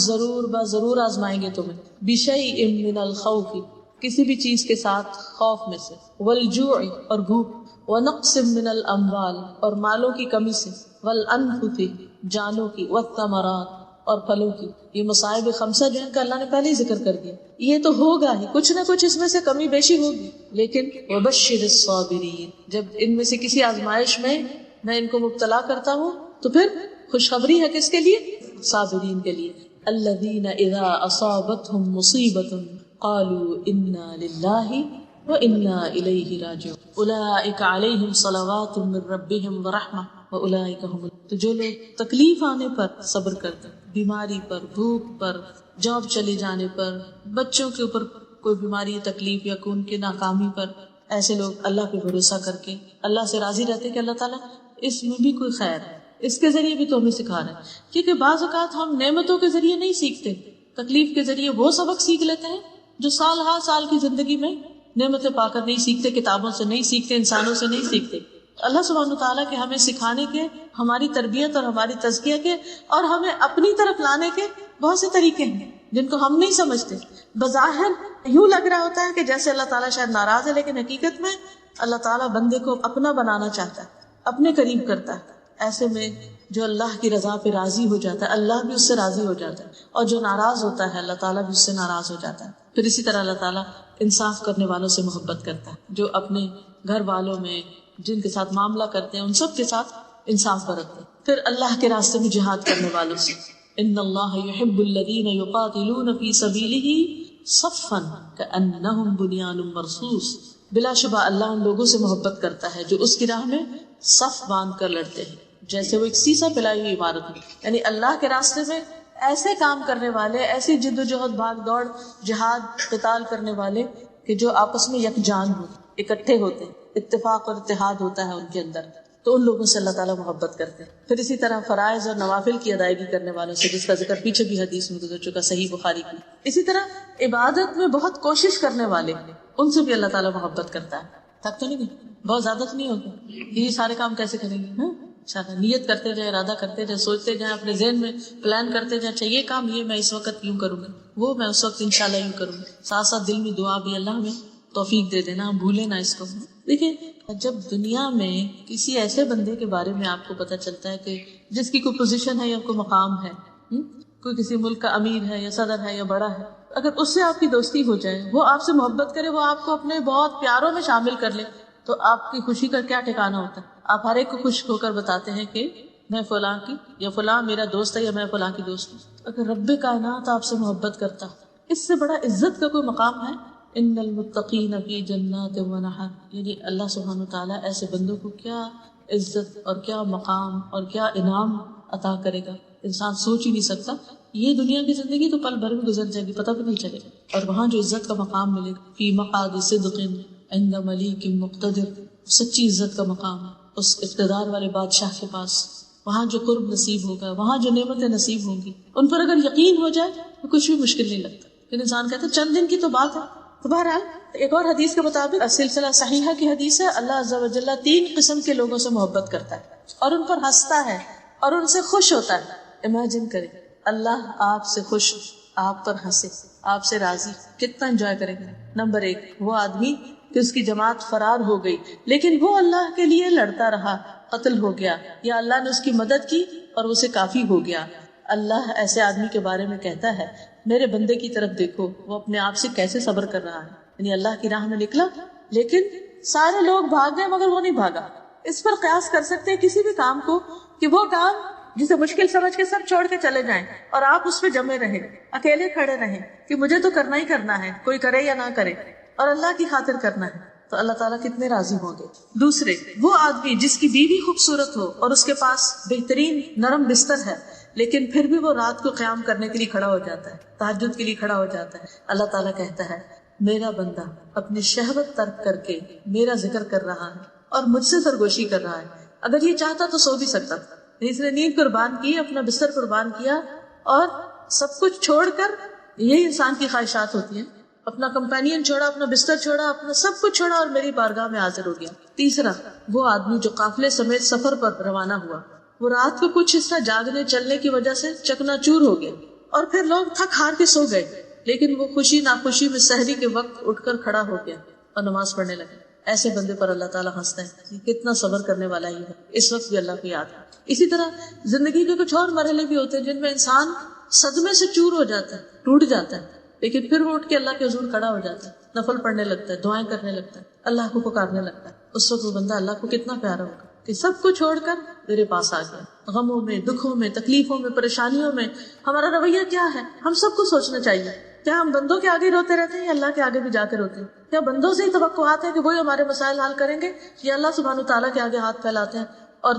ضرور آزمائیں گے تمہیں، بِشَيْءٍ مِّنَ الْخَوْفِ، کسی بھی چیز کے ساتھ، خوف میں سے، وَالْجُوعِ، اور بھوک، وَنَقْصٍ مِّنَ الْأَمْوَالِ، اور مالوں کی کمی سے، وَالْأَنفُسِ، جانوں کی، وَالثَّمَرَاتِ، اور پھلوں کی۔ یہ مصائب خمسہ جو ہے کہ اللہ نے پہلے ہی ذکر کر دیا، یہ تو ہوگا ہی، کچھ نہ کچھ اس میں سے کمی بیشی ہوگی، لیکن وَبَشِّرِ الصَّابِرِينَ، جب ان میں سے کسی آزمائش میں میں ان کو مبتلا کرتا ہوں تو پھر خوشخبری ہے کس کے لیے؟ صابرین کے لیے۔ الَّذِينَ إِذَا أَصَابَتْهُمْ مُصِيبَةٌ قَالُوا إِنَّا لِلَّهِ وَإِنَّا إِلَيْهِ رَاجِعُونَ أُولَئِكَ عَلَيْهِمْ صَلَوَاتٌ مِّن رَّبِّهِمْ وَرَحْمَةٌ وَأُولَئِكَ هُمُ، تو جو لوگ تکلیف آنے پر صبر کرتے ہیں، بیماری پر، بھوک پر، جاب چلے جانے پر، بچوں کے اوپر کوئی بیماری تکلیف یا ان کی ناکامی پر، ایسے لوگ اللہ پہ بھروسہ کر کے اللہ سے راضی رہتے کہ اللہ تعالیٰ اس میں بھی کوئی خیر ہے، اس کے ذریعے بھی تو ہمیں سکھا رہے ہیں، کیونکہ بعض اوقات ہم نعمتوں کے ذریعے نہیں سیکھتے، تکلیف کے ذریعے وہ سبق سیکھ لیتے ہیں جو سال ہر سال کی زندگی میں نعمتیں پا کر نہیں سیکھتے، کتابوں سے نہیں سیکھتے، انسانوں سے نہیں سیکھتے۔ اللہ سبحانہ تعالیٰ کے ہمیں سکھانے کے، ہماری تربیت اور ہماری تزکیہ کے اور ہمیں اپنی طرف لانے کے بہت سے طریقے ہیں جن کو ہم نہیں سمجھتے۔ بظاہر یوں لگ رہا ہوتا ہے کہ جیسے اللہ تعالیٰ شاید ناراض ہے، لیکن حقیقت میں اللہ تعالیٰ بندے کو اپنا بنانا چاہتا ہے، اپنے قریب کرتا ہے۔ ایسے میں جو اللہ کی رضا پہ راضی ہو جاتا ہے، اللہ بھی اس سے راضی ہو جاتا ہے، اور جو ناراض ہوتا ہے اللہ تعالیٰ بھی اس سے ناراض ہو جاتا ہے۔ پھر اسی طرح اللہ تعالیٰ انصاف کرنے والوں سے محبت کرتا ہے، جو اپنے گھر والوں میں جن کے ساتھ معاملہ کرتے ہیں ان سب کے ساتھ انصاف برتتے ہیں۔ پھر اللہ کے راستے میں جہاد کرنے والوں سے، ان اللہ یحب الذین یقاتلون فی سبیلہ صفا کأنہم بنیان مرصوص، بلا شبہ اللہ ان لوگوں سے محبت کرتا ہے جو اس کی راہ میں صف باندھ کر لڑتے ہیں، جیسے وہ ایک سیسا پلائی ہوئی عمارت ہے۔ یعنی اللہ کے راستے میں ایسے کام کرنے والے، ایسی جد و جہد، بھاگ دوڑ، جہاد، قتال کرنے والے کہ جو آپس میں یکجان ہو، اکٹھے ہوتے ہیں، اتفاق اور اتحاد ہوتا ہے ان کے اندر، تو ان لوگوں سے اللہ تعالیٰ محبت کرتے ہیں. پھر اسی طرح فرائض اور نوافل کی ادائیگی کرنے والوں سے، جس کا ذکر پیچھے بھی حدیث میں گزر چکا صحیح بخاری کی. اسی طرح عبادت میں بہت کوشش کرنے والے، ان سے بھی اللہ تعالیٰ محبت کرتا ہے. تھک تو نہیں گئی؟ بہت زیادہ تو نہیں ہوگا؟ یہ سارے کام کیسے کریں گے؟ انشاءاللہ نیت کرتے جائیں، ارادہ کرتے جائیں، سوچتے جائیں، اپنے ذہن میں پلان کرتے جائیں. اچھا یہ کام یہ میں اس وقت یوں کروں گا، وہ میں اس وقت انشاءاللہ یوں کروں گا. ساتھ ساتھ دل میں دعا بھی، اللہ ہمیں توفیق دے دینا، ہم بھولے نہ اس کو. دیکھیں جب دنیا میں کسی ایسے بندے کے بارے میں آپ کو پتہ چلتا ہے کہ جس کی کوئی پوزیشن ہے یا کوئی مقام ہے، کوئی کسی ملک کا امیر ہے یا صدر ہے یا بڑا ہے، اگر اس سے آپ کی دوستی ہو جائے، وہ آپ سے محبت کرے، وہ آپ کو اپنے بہت پیاروں میں شامل کر لے، تو آپ کی خوشی کا کیا ٹھکانہ ہوتا ہے؟ آپ ہر ایک کو خوش ہو کر بتاتے ہیں کہ میں فلاں کی، یا فلاں میرا دوست ہے، یا میں فلاں کی دوست ہوں. اگر رب کائنات آپ سے محبت کرتا، اس سے بڑا عزت کا کوئی مقام ہے؟ ان المتقین فی جنات و نہر، یعنی اللہ سبحانہ وتعالیٰ ایسے بندوں کو کیا عزت اور کیا مقام اور کیا انعام عطا کرے گا، انسان سوچ ہی نہیں سکتا. یہ دنیا کی زندگی تو پل بھر میں گزر جائے گی، پتہ بھی نہیں چلے گا. اور وہاں جو عزت کا مقام ملے گا، فی مقعد صدق عند ملیک مقتدر، سچی عزت کا مقام اس اقتدار والے بادشاہ کے پاس. وہاں جو قرب نصیب ہوگا، وہاں جو نعمتیں نصیب ہوں گی، ان پر اگر یقین ہو جائے تو کچھ بھی مشکل نہیں لگتا. پھر انسان کہتا ہے چند دن کی تو بات ہے. تو بہرحال ایک اور حدیث کے مطابق، سلسلہ صحیحہ کی حدیث ہے، اللہ عز و جل 3 قسم کے لوگوں سے محبت کرتا ہے اور ان پر ہنستا ہے اور ان سے خوش ہوتا ہے. امیجن کریں اللہ آپ سے خوش، آپ پر ہنسے، آپ سے راضی، کتنا انجوائے کریں گے. نمبر 1 وہ آدمی کہ اس کی جماعت فرار ہو گئی لیکن وہ اللہ کے لیے لڑتا رہا، قتل ہو گیا، یا اللہ نے اس کی مدد کی اور اسے کافی ہو گیا. اللہ ایسے آدمی کے بارے میں کہتا ہے میرے بندے کی طرف دیکھو، وہ اپنے آپ سے کیسے صبر کر رہا ہے. یعنی اللہ کی راہ میں نکلا لیکن سارے لوگ بھاگ گئے مگر وہ نہیں بھاگا. اس پر قیاس کر سکتے ہیں کسی بھی کام کو کہ وہ کام جسے مشکل سمجھ کے سب چھوڑ کے چلے جائیں اور آپ اس پہ جمے رہیں، اکیلے کھڑے رہیں کہ مجھے تو کرنا ہی کرنا ہے، کوئی کرے یا نہ کرے، اور اللہ کی خاطر کرنا ہے، تو اللہ تعالیٰ کتنے راضی ہوں گے. دوسرے وہ آدمی جس کی بیوی خوبصورت ہو اور اس کے پاس بہترین نرم بستر ہے لیکن پھر بھی وہ رات کو قیام کرنے کے لیے کھڑا ہو جاتا ہے، تہجد کے لیے کھڑا ہو جاتا ہے. اللہ تعالیٰ کہتا ہے میرا بندہ اپنی شہوت ترک کر کے میرا ذکر کر رہا ہے اور مجھ سے سرگوشی کر رہا ہے. اگر یہ چاہتا تو سو بھی سکتا تھا، اس نے نیند قربان کی، اپنا بستر قربان کیا اور سب کچھ چھوڑ کر، یہی انسان کی خواہشات ہوتی ہیں، اپنا کمپینین چھوڑا، اپنا بستر چھوڑا، اپنا سب کچھ چھوڑا اور میری بارگاہ میں حاضر ہو گیا. تیسرا وہ آدمی جو قافلے سمیت سفر پر روانہ ہوا، وہ رات کو کچھ حصہ جاگنے چلنے کی وجہ سے چکنا چور ہو گیا اور پھر لوگ تھک ہار کے سو گئے، لیکن وہ خوشی ناخوشی میں سحری کے وقت اٹھ کر کھڑا ہو گیا اور نماز پڑھنے لگا. ایسے بندے پر اللہ تعالیٰ ہنستا ہے، کتنا صبر کرنے والا ہی ہے، اس وقت بھی اللہ کو یاد ہے. اسی طرح زندگی کے کچھ اور مرحلے بھی ہوتے ہیں جن میں انسان صدمے سے چور ہو جاتا ہے، ٹوٹ جاتا ہے، لیکن پھر وہ اٹھ کے اللہ کے حضور کھڑا ہو جاتا ہے، نفل پڑھنے لگتا ہے، دعائیں کرنے لگتا ہے، اللہ کو پکارنے لگتا ہے. اس وقت وہ بندہ اللہ کو کتنا پیارا ہوگا کہ سب کو چھوڑ کر میرے پاس آ گیا. غموں میں، دکھوں میں، تکلیفوں میں، پریشانیوں میں ہمارا رویہ کیا ہے؟ ہم سب کو سوچنا چاہیے، کیا ہم بندوں کے آگے روتے رہتے ہیں یا اللہ کے آگے بھی جا کے روتے ہیں؟ کیا بندوں سے ہی توقعات ہے کہ وہی ہمارے مسائل حل کریں گے، یا اللہ سبحانہ تعالیٰ کے آگے ہاتھ پھیلاتے ہیں اور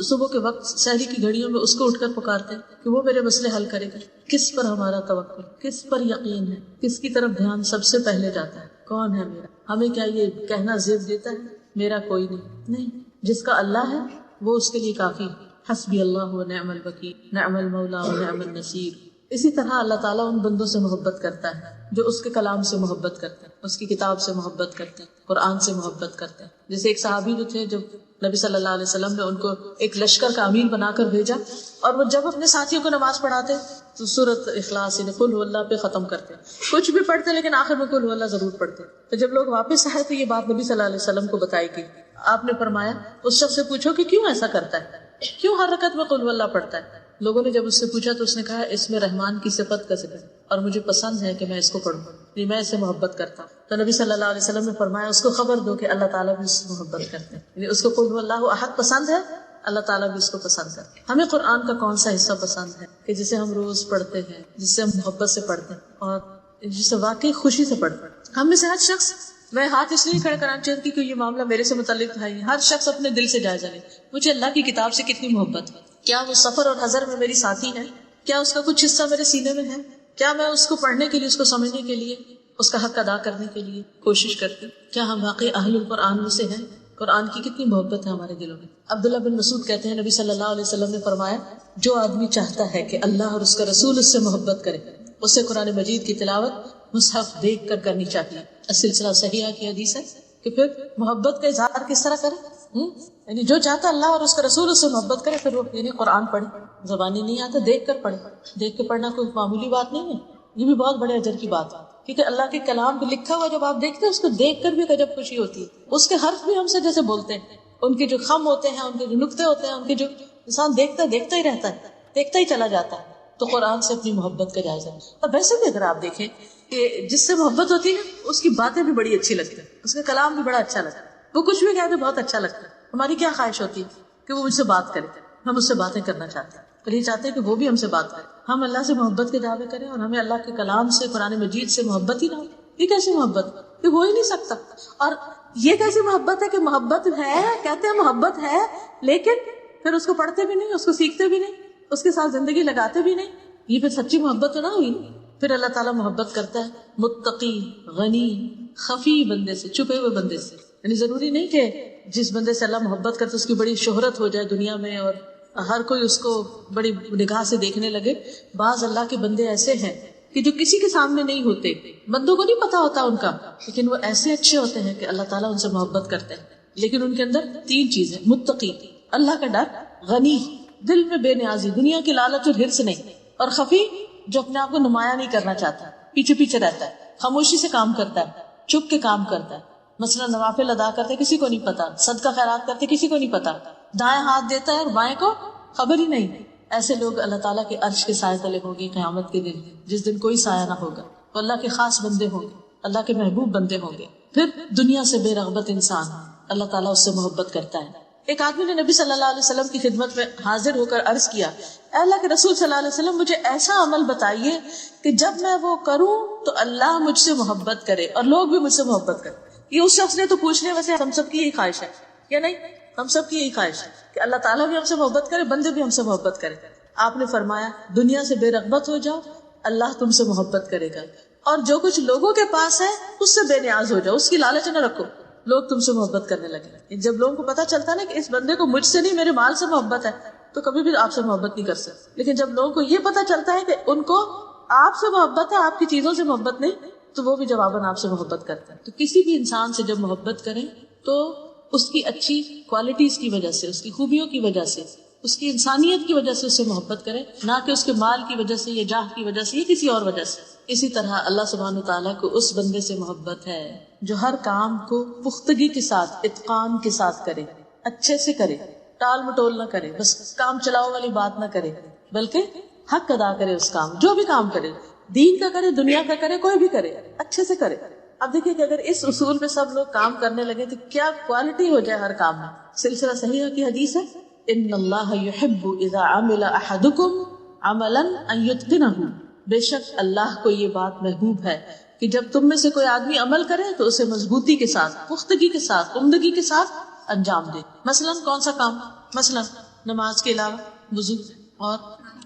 صبح کے وقت سحری کی گھڑیوں میں اس کو اٹھ کر پکارتے ہیں کہ وہ میرے مسئلے حل کرے گا؟ کس پر ہمارا توقع، کس پر یقین ہے، کس کی طرف دھیان سب سے پہلے جاتا ہے؟ کون ہے میرا؟ ہمیں کیا یہ کہنا زیب دیتا ہے میرا کوئی نہیں. جس کا اللہ ہے وہ اس کے لیے کافی ہے. حسبی اللہ و نعم الوکیل، نعم المولا و نعم النصیر. اسی طرح اللہ تعالیٰ ان بندوں سے محبت کرتا ہے جو اس کے کلام سے محبت کرتے ہیں، اس کی کتاب سے محبت کرتے ہیں، قرآن سے محبت کرتے ہیں. جیسے ایک صحابی جو تھے، جب نبی صلی اللہ علیہ وسلم نے ان کو ایک لشکر کا امیر بنا کر بھیجا اور وہ جب اپنے ساتھیوں کو نماز پڑھاتے تو سورۃ اخلاص یعنی قل هو اللہ پہ ختم کرتے، کچھ بھی پڑھتے لیکن آخر میں قل هو اللہ ضرور پڑھتے. تو جب لوگ واپس آئے تو یہ بات نبی صلی اللہ علیہ وسلم کو بتائی گئی. آپ نے فرمایا اس شخص سے پوچھو کہ کیوں ایسا کرتا ہے، کیوں ہر رکعت میں قل هو اللہ پڑھتا ہے؟ لوگوں نے جب اس سے پوچھا تو اس نے کہا اس میں رحمان کی صفت کا ذکر اور مجھے پسند ہے کہ میں اس کو پڑھوں، میں اس سے محبت کرتا ہوں. تو نبی صلی اللہ علیہ وسلم نے فرمایا اس کو خبر دو کہ اللہ تعالیٰ بھی اس سے محبت کرتے ہیں، یعنی اس کو قل هو اللہ احد پسند ہے، اللہ تعالیٰ بھی اس کو پسند کرتے ہیں. ہمیں قرآن کا کون سا حصہ پسند ہے کہ جسے ہم روز پڑھتے ہیں، جس سے ہم محبت سے پڑھتے ہیں اور جسے واقعی خوشی سے پڑھتے ہیں؟ ہم میں سے ہر شخص، میں ہاتھ اس لیے کھڑے کرانا چاہتی کہ یہ معاملہ میرے سے متعلق ہے، ہر شخص اپنے دل سے جائزہ لے مجھے اللہ کی کتاب سے کتنی محبت ہے. کیا وہ سفر اور حضر میں میری ساتھی ہے؟ کیا اس کا کچھ حصہ میرے سینے میں ہے؟ کیا میں اس کو پڑھنے کے لیے، اس کو سمجھنے کے لیے، اس کا حق ادا کرنے کے لیے کوشش کرتی؟ کیا ہم واقعی اہل القرآن میں سے ہیں؟ قرآن کی کتنی محبت ہے ہمارے دلوں میں. عبداللہ بن مسعود کہتے ہیں نبی صلی اللہ علیہ وسلم نے فرمایا جو آدمی چاہتا ہے کہ اللہ اور اس کا رسول اس سے محبت کرے اسے قرآن مجید کی تلاوت مصحف دیکھ کر کرنی چاہیے. سلسلہ صحیحہ کی حدیث ہے کہ پھر محبت کا اظہار کس طرح کرے. یعنی جو چاہتا اللہ اور اس کا رسول اس سے محبت کرے پھر وہ یعنی قرآن پڑھے. زبانی نہیں آتا دیکھ کر پڑھے. دیکھ کے پڑھنا کوئی معمولی بات نہیں ہے, یہ بھی بہت بڑے اجر کی بات ہے, کیونکہ اللہ کے کلام پہ لکھا ہوا جب آپ دیکھتے ہیں اس کو دیکھ کر بھی غضب خوشی ہوتی ہے. اس کے حرف بھی ہم سے جیسے بولتے ہیں, ان کے جو خم ہوتے ہیں, ان کے جو نقطے ہوتے ہیں, ان کے جو انسان دیکھتا ہی رہتا ہے, دیکھتا ہی چلا جاتا ہے. تو قرآن سے اپنی محبت کا جائزہ. اور ویسے بھی اگر آپ دیکھیں کہ جس سے محبت ہوتی ہے اس کی باتیں بھی بڑی اچھی لگتی ہیں, اس کا کلام بھی بڑا اچھا لگتا ہے, وہ کچھ بھی کہتے بہت اچھا لگتا ہے. ہماری کیا خواہش ہوتی ہے کہ وہ مجھ سے بات کرے, ہم اس سے باتیں کرنا چاہتے ہیں, اور یہ چاہتے ہیں کہ وہ بھی ہم سے بات کرے. ہم اللہ سے محبت کے دعوے کریں اور ہمیں اللہ کے کلام سے, قرآن مجید سے محبت ہی نہ ہو. یہ کیسی محبت, یہ ہو ہی نہیں سکتا. اور یہ کیسی محبت ہے کہ محبت ہے, کہتے ہیں محبت ہے, لیکن پھر اس کو پڑھتے بھی نہیں, اس کو سیکھتے بھی نہیں, اس کے ساتھ زندگی لگاتے بھی نہیں. یہ پھر سچی محبت تو نہ ہوئی. پھر اللہ تعالیٰ محبت کرتا ہے متقی, غنی, خفی بندے سے, چھپے ہوئے بندے سے. یعنی ضروری نہیں کہ جس بندے سے اللہ محبت کرتا ہے اس کی بڑی شہرت ہو جائے دنیا میں اور ہر کوئی اس کو بڑی نگاہ سے دیکھنے لگے. بعض اللہ کے بندے ایسے ہیں کہ جو کسی کے سامنے نہیں ہوتے, بندوں کو نہیں پتا ہوتا ان کا, لیکن وہ ایسے اچھے ہوتے ہیں کہ اللہ تعالیٰ ان سے محبت کرتے ہیں. لیکن ان کے اندر 3 چیزیں, متقی اللہ کا ڈر, غنی دل میں بے نیازی, دنیا کی لالچ اور حرص نہیں, اور خفی جو اپنے آپ کو نمایاں نہیں کرنا چاہتا, پیچھے پیچھے رہتا ہے, خاموشی سے کام کرتا ہے, چھپ کے کام کرتا ہے. مثلا نوافل ادا کرتے کسی کو نہیں پتا, صدقہ خیرات کرتے کسی کو نہیں پتا, دائیں ہاتھ دیتا ہے اور بائیں کو خبر ہی نہیں. ایسے لوگ اللہ تعالیٰ کے عرش کے سائے تلے ہوں گے قیامت کے دن, جس دن کوئی سایہ نہ ہوگا. تو اللہ کے خاص بندے ہوں گے, اللہ کے محبوب بندے ہوں گے. پھر دنیا سے بے رغبت انسان, اللہ تعالیٰ اس سے محبت کرتا ہے. ایک آدمی نے نبی صلی اللہ علیہ وسلم کی خدمت میں حاضر ہو کر عرض کیا, اے اللہ کے رسول صلی اللہ علیہ وسلم مجھے ایسا عمل بتائیے کہ جب میں وہ کروں تو اللہ مجھ سے محبت کرے اور لوگ بھی مجھ سے محبت کریں. یہ اس شخص نے تو پوچھ لیا, ویسے ہم سب کی یہی خواہش ہے یا نہیں؟ ہم سب کی یہی خواہش ہے کہ اللہ تعالیٰ بھی ہم سے محبت کرے, بندے بھی ہم سے محبت کرے. آپ نے فرمایا دنیا سے بے رغبت ہو جاؤ, اللہ تم سے محبت کرے گا, اور جو کچھ لوگوں کے پاس ہے اس سے بے نیاز ہو جاؤ, اس کی لالچ نہ رکھو, لوگ تم سے محبت کرنے لگے. جب لوگوں کو پتا چلتا ہے نا کہ اس بندے کو مجھ سے نہیں میرے مال سے محبت ہے, تو کبھی بھی آپ سے محبت نہیں کر سکتے. لیکن جب لوگوں کو یہ پتا چلتا ہے کہ ان کو آپ سے محبت ہے, آپ کی چیزوں سے محبت نہیں, تو وہ بھی جواباً آپ سے محبت کرتے ہیں. تو کسی بھی انسان سے جب محبت کریں تو اس کی اچھی کوالٹیز کی وجہ سے, اس کی خوبیوں کی وجہ سے, اس کی انسانیت کی وجہ سے اس سے محبت کریں, نہ کہ اس کے مال کی وجہ سے یا جاہ کی وجہ سے یا کسی اور وجہ سے. اسی طرح اللہ سبحانہ تعالیٰ کو اس بندے سے محبت ہے جو ہر کام کو پختگی کے ساتھ, اتقان کے ساتھ کرے, اچھے سے کرے, ٹال مٹول نہ کرے, بس کام چلاؤ والی بات نہ کرے, بلکہ حق ادا کرے. اس کام جو بھی کام کرے, دین کا کرے, دنیا کا کرے, کوئی بھی کرے, اچھے سے کرے. اب دیکھیے کہ اگر اس اصول پہ سب لوگ کام کرنے لگے تو کیا کوالٹی ہو جائے ہر کام میں. سلسلہ صحیحہ کی حدیث ہے, ان اللہ یحب اذا عمل احدکم عملا ان یتقنہ, بے شک اللہ کو یہ بات محبوب ہے کہ جب تم میں سے کوئی آدمی عمل کرے تو اسے مضبوطی کے ساتھ, پختگی کے ساتھ, عمدگی کے ساتھ انجام دے. مثلا کون سا کام؟ مثلا نماز کے علاوہ وضو اور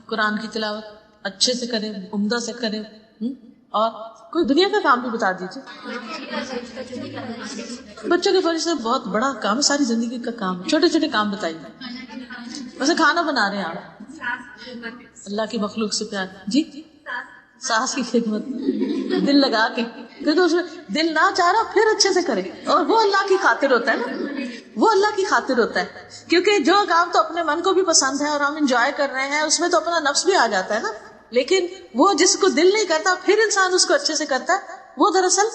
قرآن کی تلاوت اچھے سے کرے, عمدہ سے کرے. اور کوئی دنیا کا کام بھی بتا دیجیے. بچوں کے پرورش سے بہت بڑا کام ہے, ساری زندگی کا کام. چھوٹے چھوٹے کام بتائیے. ویسے کھانا بنا رہے ہیں آپ, اللہ کی مخلوق سے پیار. جی, ساس کی خدمت دل لگا کے, کیونکہ اس میں دل نہ چاہ رہا پھر اچھے سے کرے, اور وہ اللہ کی خاطر ہوتا ہے نا, وہ اللہ کی خاطر ہوتا ہے. کیونکہ جو کام تو اپنے من کو بھی پسند ہے اور ہم انجوائے کر رہے ہیں, اس میں تو اپنا نفس بھی آ جاتا ہے نا, لیکن وہ جس کو دل نہیں کرتا پھر انسان اس کو اچھے سے کرتا ہے, وہ دراصل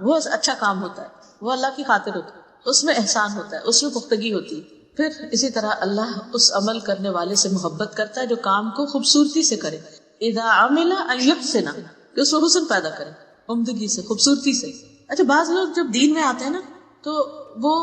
وہ اچھا کام ہوتا ہے, وہ اللہ کی خاطر ہوتا ہے, اس میں احسان ہوتا ہے, اس میں پختگی ہوتی ہے. پھر اسی طرح اللہ اس عمل کرنے والے سے محبت کرتا ہے جو کام کو خوبصورتی سے کرے. اذا عمل ان یحسن, کہ اس میں حسن پیدا کرے, عمدگی سے, خوبصورتی سے. اچھا, بعض لوگ جب دین میں آتے ہیں نا تو وہ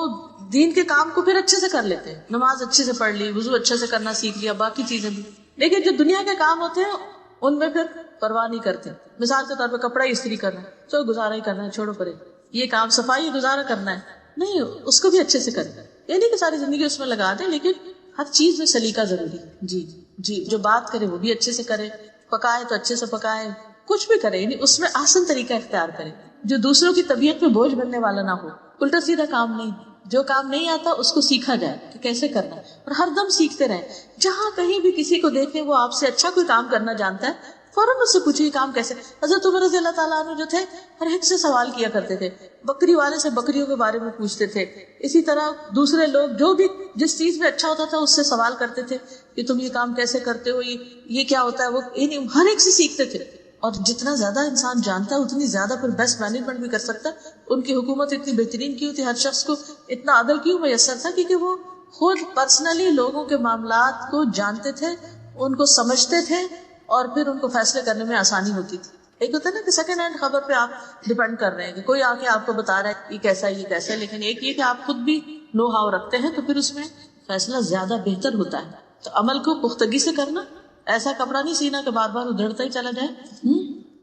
دین کے کام کو پھر اچھے سے کر لیتے ہیں, نماز اچھے سے پڑھ لی, وضو اچھے سے کرنا سیکھ لیا, باقی چیزیں بھی. لیکن جو دنیا کے کام ہوتے ہیں ان میں پھر پرواہ نہیں کرتے. مثال کے طور پہ کپڑا استری کرنا ہے, چلو گزارا ہی کرنا ہے, چھوڑو پرے. یہ کام صفائی گزارا کرنا ہے, نہیں, اس کو بھی اچھے سے کرے. یہ نہیں کہ ساری زندگی اس میں لگا دیں, لیکن ہر چیز میں سلیقہ ضروری ہے. جی, جو بات کرے وہ بھی اچھے سے کرے, پکائے تو اچھے سے پکائے, کچھ بھی کرے یعنی اس میں آسان طریقہ اختیار کرے جو دوسروں کی طبیعت پہ بوجھ بننے والا نہ ہو, الٹا سیدھا کام نہیں. جو کام نہیں آتا اس کو سیکھا جائے کہ کیسے کرنا ہے، اور ہر دم سیکھتے رہیں. جہاں کہیں بھی کسی کو دیکھیں وہ آپ سے اچھا کوئی کام کرنا جانتا ہے، فوراً اس سے پوچھے یہ کام کیسے. حضرت عمر رضی اللہ تعالیٰ عنہ جو تھے ہر ایک سے سوال کیا کرتے تھے، بکری والے سے بکریوں کے بارے میں پوچھتے تھے. اسی طرح دوسرے لوگ جو بھی جس چیز میں اچھا ہوتا تھا اس سے سوال کرتے تھے کہ تم یہ کام کیسے کرتے ہو، یہ کیا ہوتا ہے. وہ ہر ایک سے سیکھتے تھے. اور جتنا زیادہ انسان جانتا ہے اتنی زیادہ پھر بیسٹ مینجمنٹ بھی کر سکتا ہے. ان کی حکومت اتنی بہترین کیوں تھی، ہر شخص کو اتنا عدل کیوں میسر تھا، کیونکہ وہ خود پرسنلی لوگوں کے معاملات کو جانتے تھے، ان کو سمجھتے تھے، اور پھر ان کو فیصلے کرنے میں آسانی ہوتی تھی. ایک ہوتا ہے نا کہ سیکنڈ ہینڈ خبر پہ آپ ڈیپینڈ کر رہے ہیں کہ کوئی آ کے آپ کو بتا رہا ہے یہ کیسا ہے یہ کیسا ہے، لیکن ایک یہ کہ آپ خود بھی نو ہاؤ رکھتے ہیں تو پھر اس میں فیصلہ زیادہ بہتر ہوتا ہے. تو عمل کو پختگی سے کرنا، ایسا کپڑا نہیں سینا کہ بار بار ادھڑتا ہی چلا جائے،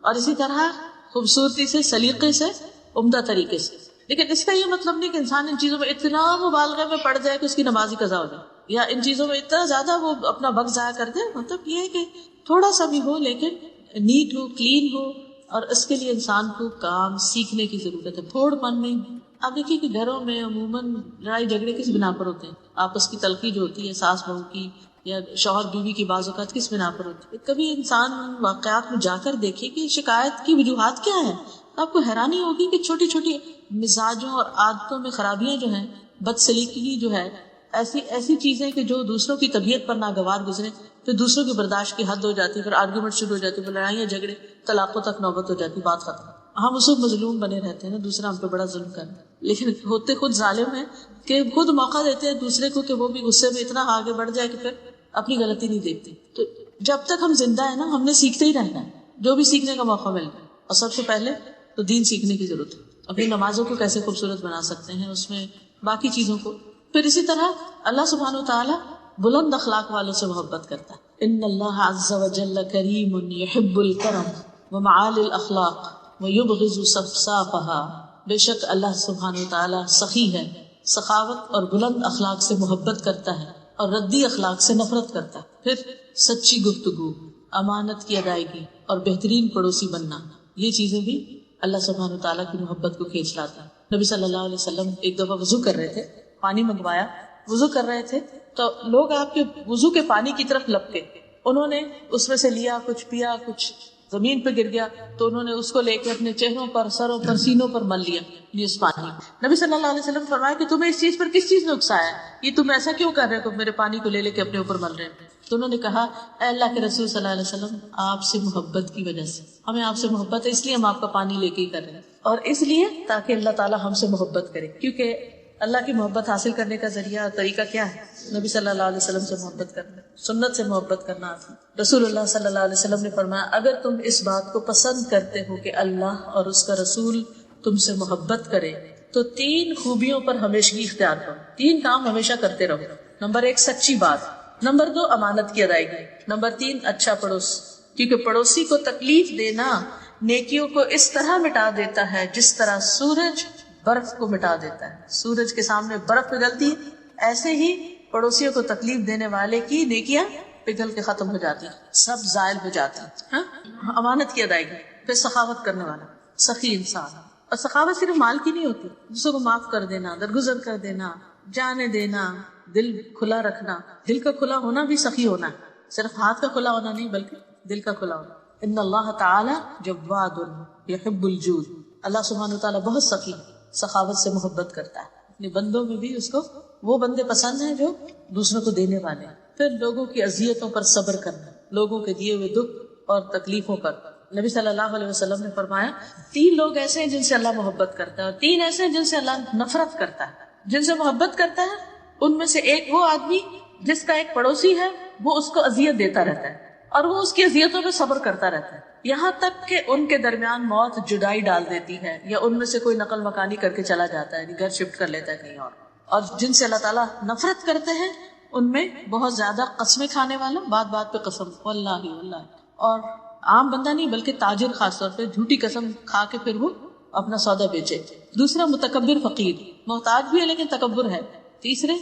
اور اسی طرح خوبصورتی سے، سلیقے سے، عمدہ طریقے سے. لیکن اس کا یہ مطلب نہیں کہ انسان ان چیزوں میں اتنا مبالغے میں پڑ جائے کہ اس کی نماز ہی قضا ہو جائے، یا ان چیزوں میں اتنا زیادہ وہ اپنا وقت ضائع کر دے. مطلب یہ ہے کہ تھوڑا سا بھی ہو لیکن نیٹ ہو، کلین ہو، اور اس کے لیے انسان کو کام سیکھنے کی ضرورت ہے، پھوڑ پن نہیں. آپ دیکھیے کہ گھروں میں عموماً لڑائی جھگڑے کس بنا پر ہوتے ہیں؟ آپس کی تلخی جو ہوتی ہے ساس بہو کی یا شوہر بیوی کی بعض اوقات کس بنا پر ہوتی ہے. کبھی انسان واقعات میں جا کر دیکھے کہ شکایت کی وجوہات کیا ہیں. آپ کو حیرانی ہوگی کہ چھوٹی چھوٹی مزاجوں اور عادتوں میں خرابیاں جو ہیں، بد سلیقگی جو ہے، ایسی چیزیں کہ جو دوسروں کی طبیعت پر ناگوار گزرے، پھر دوسروں کی برداشت کی حد ہو جاتی، پھر آرگومنٹ شروع ہو جاتی، پھر لڑائیاں جھگڑے، طلاقوں تک نوبت ہو جاتی، بات ختم. ہم اس وقت مظلوم بنے رہتے ہیں نا، دوسرا ہم پہ بڑا ظلم کر، لیکن ہوتے خود ظالم ہیں کہ خود موقع دیتے ہیں دوسرے کو کہ وہ بھی غصے میں اتنا آگے بڑھ جائے کہ پھر اپنی غلطی نہیں دیکھتے. تو جب تک ہم زندہ ہیں نا، ہم نے سیکھتے ہی رہنا ہے جو بھی سیکھنے کا موقع مل جائے. اور سب سے پہلے تو دین سیکھنے کی ضرورت ہے. اپنی نمازوں کو کیسے خوبصورت بنا سکتے ہیں، اس میں باقی چیزوں کو. پھر اسی طرح اللہ سبحانہ وتعالیٰ بلند اخلاق والوں سے محبت کرتا ہے. ان اللہ عز وجل کریم یحب الکرم ومعالی الاخلاق ویبغض سفسافها. بے شک اللہ سبحانہ وتعالیٰ سخی ہے، سخاوت اور بلند اخلاق سے محبت کرتا ہے، اور ردی اخلاق سے نفرت کرتا ہے. پھر سچی گفتگو، امانت کی ادائیگی اور بہترین پڑوسی بننا، یہ چیزیں بھی اللہ سبحانہ وتعالیٰ کی محبت کو کھینچ لاتا ہے. نبی صلی اللہ علیہ وسلم ایک دفعہ وضو کر رہے تھے، پانی منگوایا، وضو کر رہے تھے تو لوگ آپ کے وضو کے پانی کی طرف لپکے. انہوں نے اس میں سے لیا، کچھ پیا، کچھ زمین پہ گر گیا، تو انہوں نے اس کو لے کے اپنے چہروں پر، سروں پر، سینوں پر مل لیا اس پانی. نبی صلی اللہ علیہ وسلم فرمایا کہ تمہیں اس چیز پر کس چیز نے اکسایا ہے، یہ تم ایسا کیوں کر رہے ہو کہ میرے پانی کو لے لے کے اپنے اوپر مل رہے ہیں. تو انہوں نے کہا اے اللہ کے رسول صلی اللہ علیہ وسلم، آپ سے محبت کی وجہ سے، ہمیں آپ سے محبت ہے، اس لیے ہم آپ کا پانی لے کے ہی کر رہے ہیں، اور اس لیے تاکہ اللہ تعالیٰ ہم سے محبت کرے. کیونکہ اللہ کی محبت حاصل کرنے کا ذریعہ اور طریقہ کیا ہے؟ نبی صلی اللہ علیہ وسلم سے محبت کرنا، سنت سے محبت کرنا. رسول اللہ صلی اللہ علیہ وسلم نے فرمایا اگر تم اس بات کو پسند کرتے ہو کہ اللہ اور اس کا رسول تم سے محبت کرے تو 3 خوبیوں پر ہمیشگی اختیار کرو. 3 کام ہمیشہ کرتے رہو. نمبر 1 سچی بات، نمبر 2 امانت کی ادائیگی، نمبر 3 اچھا پڑوس. کیونکہ پڑوسی کو تکلیف دینا نیکیوں کو اس طرح مٹا دیتا ہے جس طرح سورج برف کو مٹا دیتا ہے. سورج کے سامنے برف پگھلتی ہے، ایسے ہی پڑوسیوں کو تکلیف دینے والے کی نیکیاں پگھل کے ختم ہو جاتی ہیں، سب زائل ہو جاتی ہیں. امانت کی ادائیگی، پھر سخاوت کرنے والا، سخی انسان. اور سخاوت صرف مال کی نہیں ہوتی، دوسروں کو معاف کر دینا، درگزر کر دینا، جانے دینا، دل کھلا رکھنا. دل کا کھلا ہونا بھی سخی ہونا ہے، صرف ہاتھ کا کھلا ہونا نہیں بلکہ دل کا کھلا ہونا. ان اللہ تعالی جواد یحب الجود. اللہ سبحانہ وتعالی بہت سخی، سخاوت سے محبت کرتا ہے. اپنے بندوں میں بھی اس کو وہ بندے پسند ہیں جو دوسروں کو دینے والے ہیں. پھر لوگوں کی اذیتوں پر صبر کرنا، لوگوں کے دیے ہوئے دکھ اور تکلیفوں پر. نبی صلی اللہ علیہ وسلم نے فرمایا 3 لوگ ایسے ہیں جن سے اللہ محبت کرتا ہے، اور 3 ایسے ہیں جن سے اللہ نفرت کرتا ہے. جن سے محبت کرتا ہے ان میں سے ایک وہ آدمی جس کا ایک پڑوسی ہے، وہ اس کو اذیت دیتا رہتا ہے اور وہ اس کی اذیتوں پہ صبر کرتا رہتا ہے، یہاں تک کہ ان کے درمیان موت جدائی ڈال دیتی ہے، یا ان میں سے کوئی نقل مکانی کر کے چلا جاتا ہے، یعنی گھر شفٹ کر لیتا ہے کہیں اور. اور جن سے اللہ تعالیٰ نفرت کرتے ہیں ان میں بہت زیادہ قسمیں کھانے والا، بات بات پہ قسم، واللہ واللہ، اور عام بندہ نہیں بلکہ تاجر خاص طور پہ جھوٹی قسم کھا کے پھر وہ اپنا سودا بیچے. دوسرا متکبر فقیر، محتاج بھی ہے لیکن تکبر ہے. تیسرے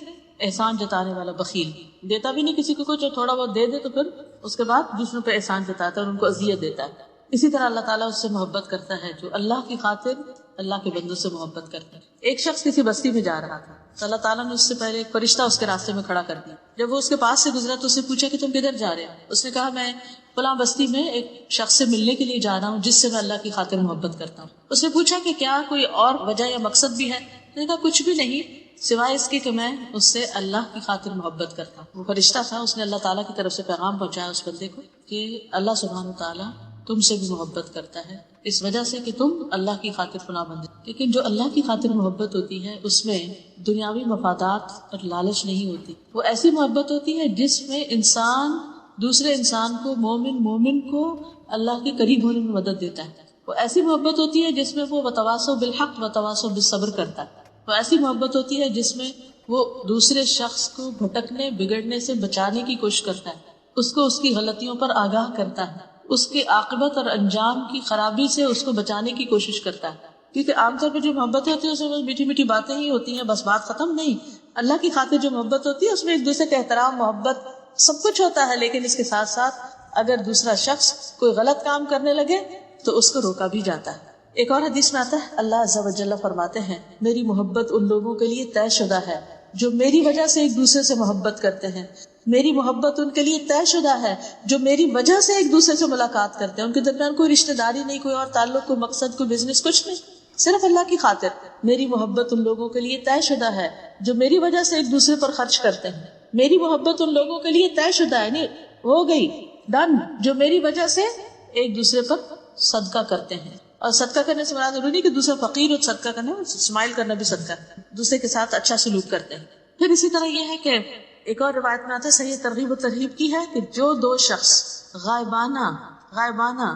احسان جتانے والا بخیل، دیتا بھی نہیں کسی کو کچھ، تھوڑا بہت دے دے تو پھر اس کے بعد دوسروں پہ احسان جتاتا ہے اور ان کو اذیت دیتا ہے. اسی طرح اللہ تعالیٰ اس سے محبت کرتا ہے جو اللہ کی خاطر اللہ کے بندوں سے محبت کرتا ہے. ایک شخص کسی بستی میں جا رہا تھا، تو اللہ تعالیٰ نے اس سے پہلے ایک فرشتہ اس کے راستے میں کھڑا کر دیا. جب وہ اس کے پاس سے گزرا تو اس نے پوچھا کہ تم کدھر جا رہے ہو؟ اس نے کہا میں فلاں بستی میں ایک شخص سے ملنے کے لیے جا رہا ہوں جس سے میں اللہ کی خاطر محبت کرتا ہوں. اس نے پوچھا کہ کیا کوئی اور وجہ یا مقصد بھی ہے؟ اس نے کہا کچھ بھی نہیں سوائے اس کے کہ میں اس سے اللہ کی خاطر محبت کرتا ہوں. وہ فرشتہ تھا, اس نے اللہ تعالیٰ کی طرف سے پیغام پہنچایا اس بندے کو کہ اللہ سبحانہ تعالیٰ تم سے بھی محبت کرتا ہے اس وجہ سے کہ تم اللہ کی خاطر فنا بندے. لیکن جو اللہ کی خاطر محبت ہوتی ہے اس میں دنیاوی مفادات اور لالچ نہیں ہوتی. وہ ایسی محبت ہوتی ہے جس میں انسان دوسرے انسان کو مومن کو اللہ کے قریب ہونے میں مدد دیتا ہے. وہ ایسی محبت ہوتی ہے جس میں وہ وتواصوا بالحق وتواصوا بالصبر کرتا ہے. وہ ایسی محبت ہوتی ہے جس میں وہ دوسرے شخص کو بھٹکنے بگڑنے سے بچانے کی کوشش کرتا ہے, اس کو اس کی غلطیوں پر آگاہ کرتا ہے, اس کے عاقبت اور انجام کی خرابی سے اس کو بچانے کی کوشش کرتا ہے. کیونکہ عام طور پہ جو محبت ہوتی ہے اس میں میٹھی میٹھی باتیں ہی ہوتی ہیں, بس بات ختم نہیں. اللہ کی خاطر جو محبت ہوتی ہے اس میں ایک دوسرے کا احترام محبت سب کچھ ہوتا ہے, لیکن اس کے ساتھ ساتھ اگر دوسرا شخص کوئی غلط کام کرنے لگے تو اس کو روکا بھی جاتا ہے. ایک اور حدیث میں آتا ہے اللہ عز و جل فرماتے ہیں میری محبت ان لوگوں کے لیے طے شدہ ہے جو میری وجہ سے ایک دوسرے سے محبت کرتے ہیں. میری محبت ان کے لیے طے شدہ ہے جو میری وجہ سے ایک دوسرے سے ملاقات کرتے ہیں. ان کے درمیان کوئی رشتہ داری نہیں, کوئی اور تعلق, کوئی مقصد, کوئی بزنس, کچھ نہیں, صرف اللہ کی خاطر. میری محبت ان لوگوں کے لیے طے شدہ ہے جو میری وجہ سے ایک دوسرے پر خرچ کرتے ہیں. میری محبت ان لوگوں کے لیے طے شدہ ہے, نہیں ہو گئی ڈن, جو میری وجہ سے ایک دوسرے پر صدقہ کرتے ہیں. اور صدقہ کرنے سے مراد ضروری نہیں کہ دوسرا فقیر ہو صدقہ کرنا, اسمائل کرنا بھی صدقہ, دوسرے کے ساتھ اچھا سلوک کرتے ہیں. پھر اسی طرح یہ ہے کہ ایک اور روایت میں آتا ہے صحیح ترغیب و ترہیب کی ہے کہ جو دو شخص غائبانہ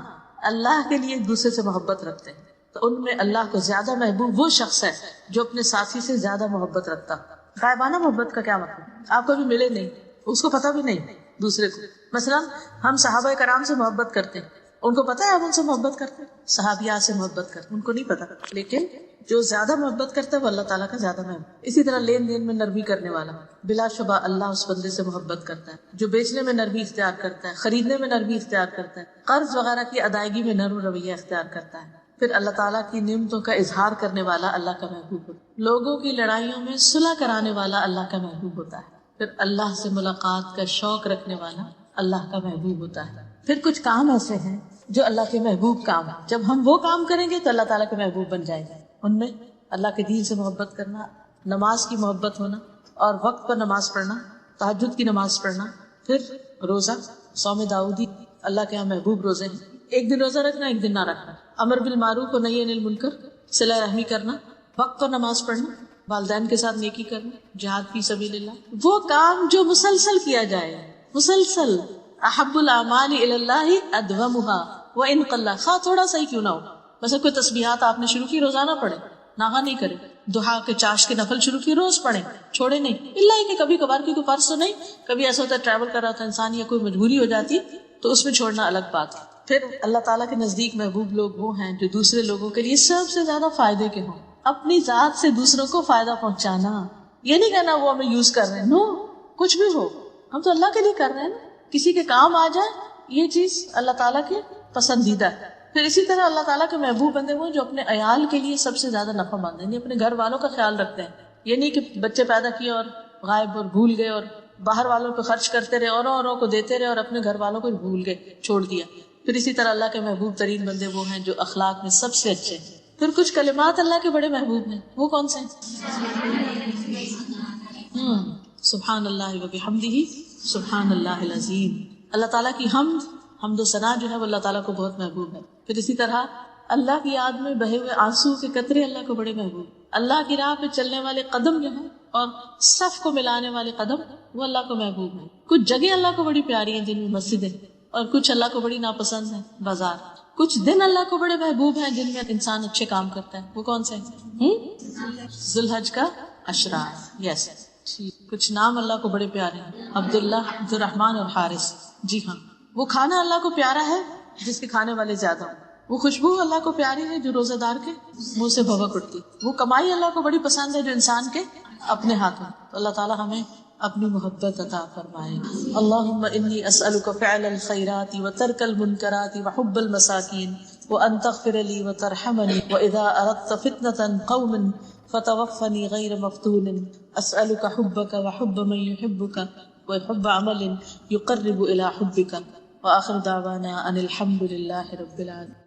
اللہ کے لیے ایک دوسرے سے محبت رکھتے ہیں تو ان میں اللہ کو زیادہ محبوب وہ شخص ہے جو اپنے ساتھی سے زیادہ محبت رکھتا. غائبانہ محبت کا کیا مطلب؟ آپ کبھی ملے نہیں, اس کو پتہ بھی نہیں دوسرے کو. مثلا ہم صحابہ کرام سے محبت کرتے ہیں, ان کو پتا ہے ہم ان سے محبت کرتے ہیں, صحابیات سے محبت کرتے ہیں, ان کو نہیں پتا. لیکن جو زیادہ محبت کرتا ہے وہ اللہ تعالیٰ کا زیادہ محبت. اسی طرح لین دین میں نرمی کرنے والا بلا شبہ اللہ اس بندے سے محبت کرتا ہے. جو بیچنے میں نرمی اختیار کرتا ہے, خریدنے میں نرمی اختیار کرتا ہے, قرض وغیرہ کی ادائیگی میں نرم رویہ اختیار کرتا ہے. پھر اللہ تعالیٰ کی نعمتوں کا اظہار کرنے والا اللہ کا محبوب ہوتا ہے. لوگوں کی لڑائیوں میں صلح کرانے والا اللہ کا محبوب ہوتا ہے. پھر اللہ سے ملاقات کا شوق رکھنے والا اللہ کا محبوب ہوتا ہے. پھر کچھ کام ایسے ہیں جو اللہ کے محبوب کام ہیں, جب ہم وہ کام کریں گے تو اللہ تعالیٰ کے محبوب بن جائیں گے. ان میں اللہ کے دین سے محبت کرنا, نماز کی محبت ہونا اور وقت پر نماز پڑھنا, تہجد کی نماز پڑھنا, پھر روزہ, صوم داؤدی اللہ کے یہاں محبوب روزے ہیں. ایک دن روزہ رکھنا, ایک دن نہ رکھنا, امر بالمعروف و نہی عن المنکر, صلہ رحمی کرنا, وقت پر نماز پڑھنا, والدین کے ساتھ نیکی کرنا, جہاد فی سبیل اللہ. وہ کام جو مسلسل کیا جائے, مسلسل, احب الاعمال الی اللہ ادومها وان قل, خواہ تھوڑا سا ہی کیوں نہ ہو. مثلا کوئی تسبیحات آپ نے شروع کی, روزانہ پڑھیں, ناغا نہیں کرے. دہا کے چاش کے نفل شروع کی, روز پڑھیں, چھوڑے نہیں. اللہ کہ کبھی کبھار کی کوئی فرض تو نہیں, کبھی ایسا ہوتا ہے ٹریول کر رہا ہوتا ہے انسان یا کوئی مجبوری ہو جاتی ہے تو اس میں چھوڑنا الگ بات ہے. پھر اللہ تعالیٰ کے نزدیک محبوب لوگ وہ ہیں جو دوسرے لوگوں کے لیے سب سے زیادہ فائدے کے ہوں. اپنی ذات سے دوسروں کو فائدہ پہنچانا, یہ نہیں کہنا وہ ہمیں یوز کر رہے ہیں, نو, کچھ بھی ہو, ہم تو اللہ کے لیے کر رہے ہیں نا. کسی کے کام آ جائے یہ چیز اللہ تعالیٰ کے پسندیدہ ہے. پھر اسی طرح اللہ تعالیٰ کے محبوب بندے وہ جو اپنے عیال کے لیے سب سے زیادہ نفع مند ہیں, اپنے گھر والوں کا خیال رکھتے ہیں. یہ نہیں کہ بچے پیدا کیے اور غائب اور بھول گئے اور باہر والوں پہ خرچ کرتے رہے, اوروں کو دیتے رہے اور اپنے گھر والوں کو بھول گئے, چھوڑ دیا. پھر اسی طرح اللہ کے محبوب ترین بندے وہ ہیں جو اخلاق میں سب سے اچھے ہیں. پھر کچھ کلمات اللہ کے بڑے محبوب ہیں, وہ کون سے ہیں؟ سبحان اللہ وبحمدہ سبحان اللہ العظیم. اللہ تعالیٰ کی حمد و ثنا جو ہے وہ اللہ تعالیٰ کو بہت محبوب ہے. پھر اسی طرح اللہ کی یاد میں بہے ہوئے آنسو کے قطرے اللہ کو بڑے محبوب. اللہ کی راہ پہ چلنے والے قدم جو ہیں اور صف کو ملانے والے قدم وہ اللہ کو محبوب ہیں. کچھ جگہ اللہ کو بڑی پیاری ہیں جن میں مسجدیں, اور کچھ اللہ کو بڑی ناپسند ہیں, بازار. کچھ دن اللہ کو بڑے محبوب ہیں جن میں انسان اچھے کام کرتا ہے, وہ کون سے ہیں؟ ذوالحج کا عشرہ, یس. کچھ نام اللہ کو بڑے پیارے ہیں, عبداللہ, عبدالرحمن اور حارث. جی ہاں, وہ کھانا اللہ کو پیارا ہے جس کے کھانے والے زیادہ ہوں. وہ خوشبو اللہ کو پیاری ہے جو روزہ دار کے منہ سے بھوک اٹھتی. وہ کمائی اللہ کو بڑی پسند ہے جو انسان کے اپنے ہاتھ میں. تو اللہ تعالیٰ ہمیں اپنی محبت عطا فرمائے. اللہم انی اسألک فعل الخیرات وترک المنکرات وحب المساکین وان تغفر لی وترحمنی واذا اردت فتنة قوم فتوفني غير مفتون أسألك حبك وحب من يحبك وحب عمل يقرب إلى حبك وآخر دعوانا أن الحمد لله رب العالمين.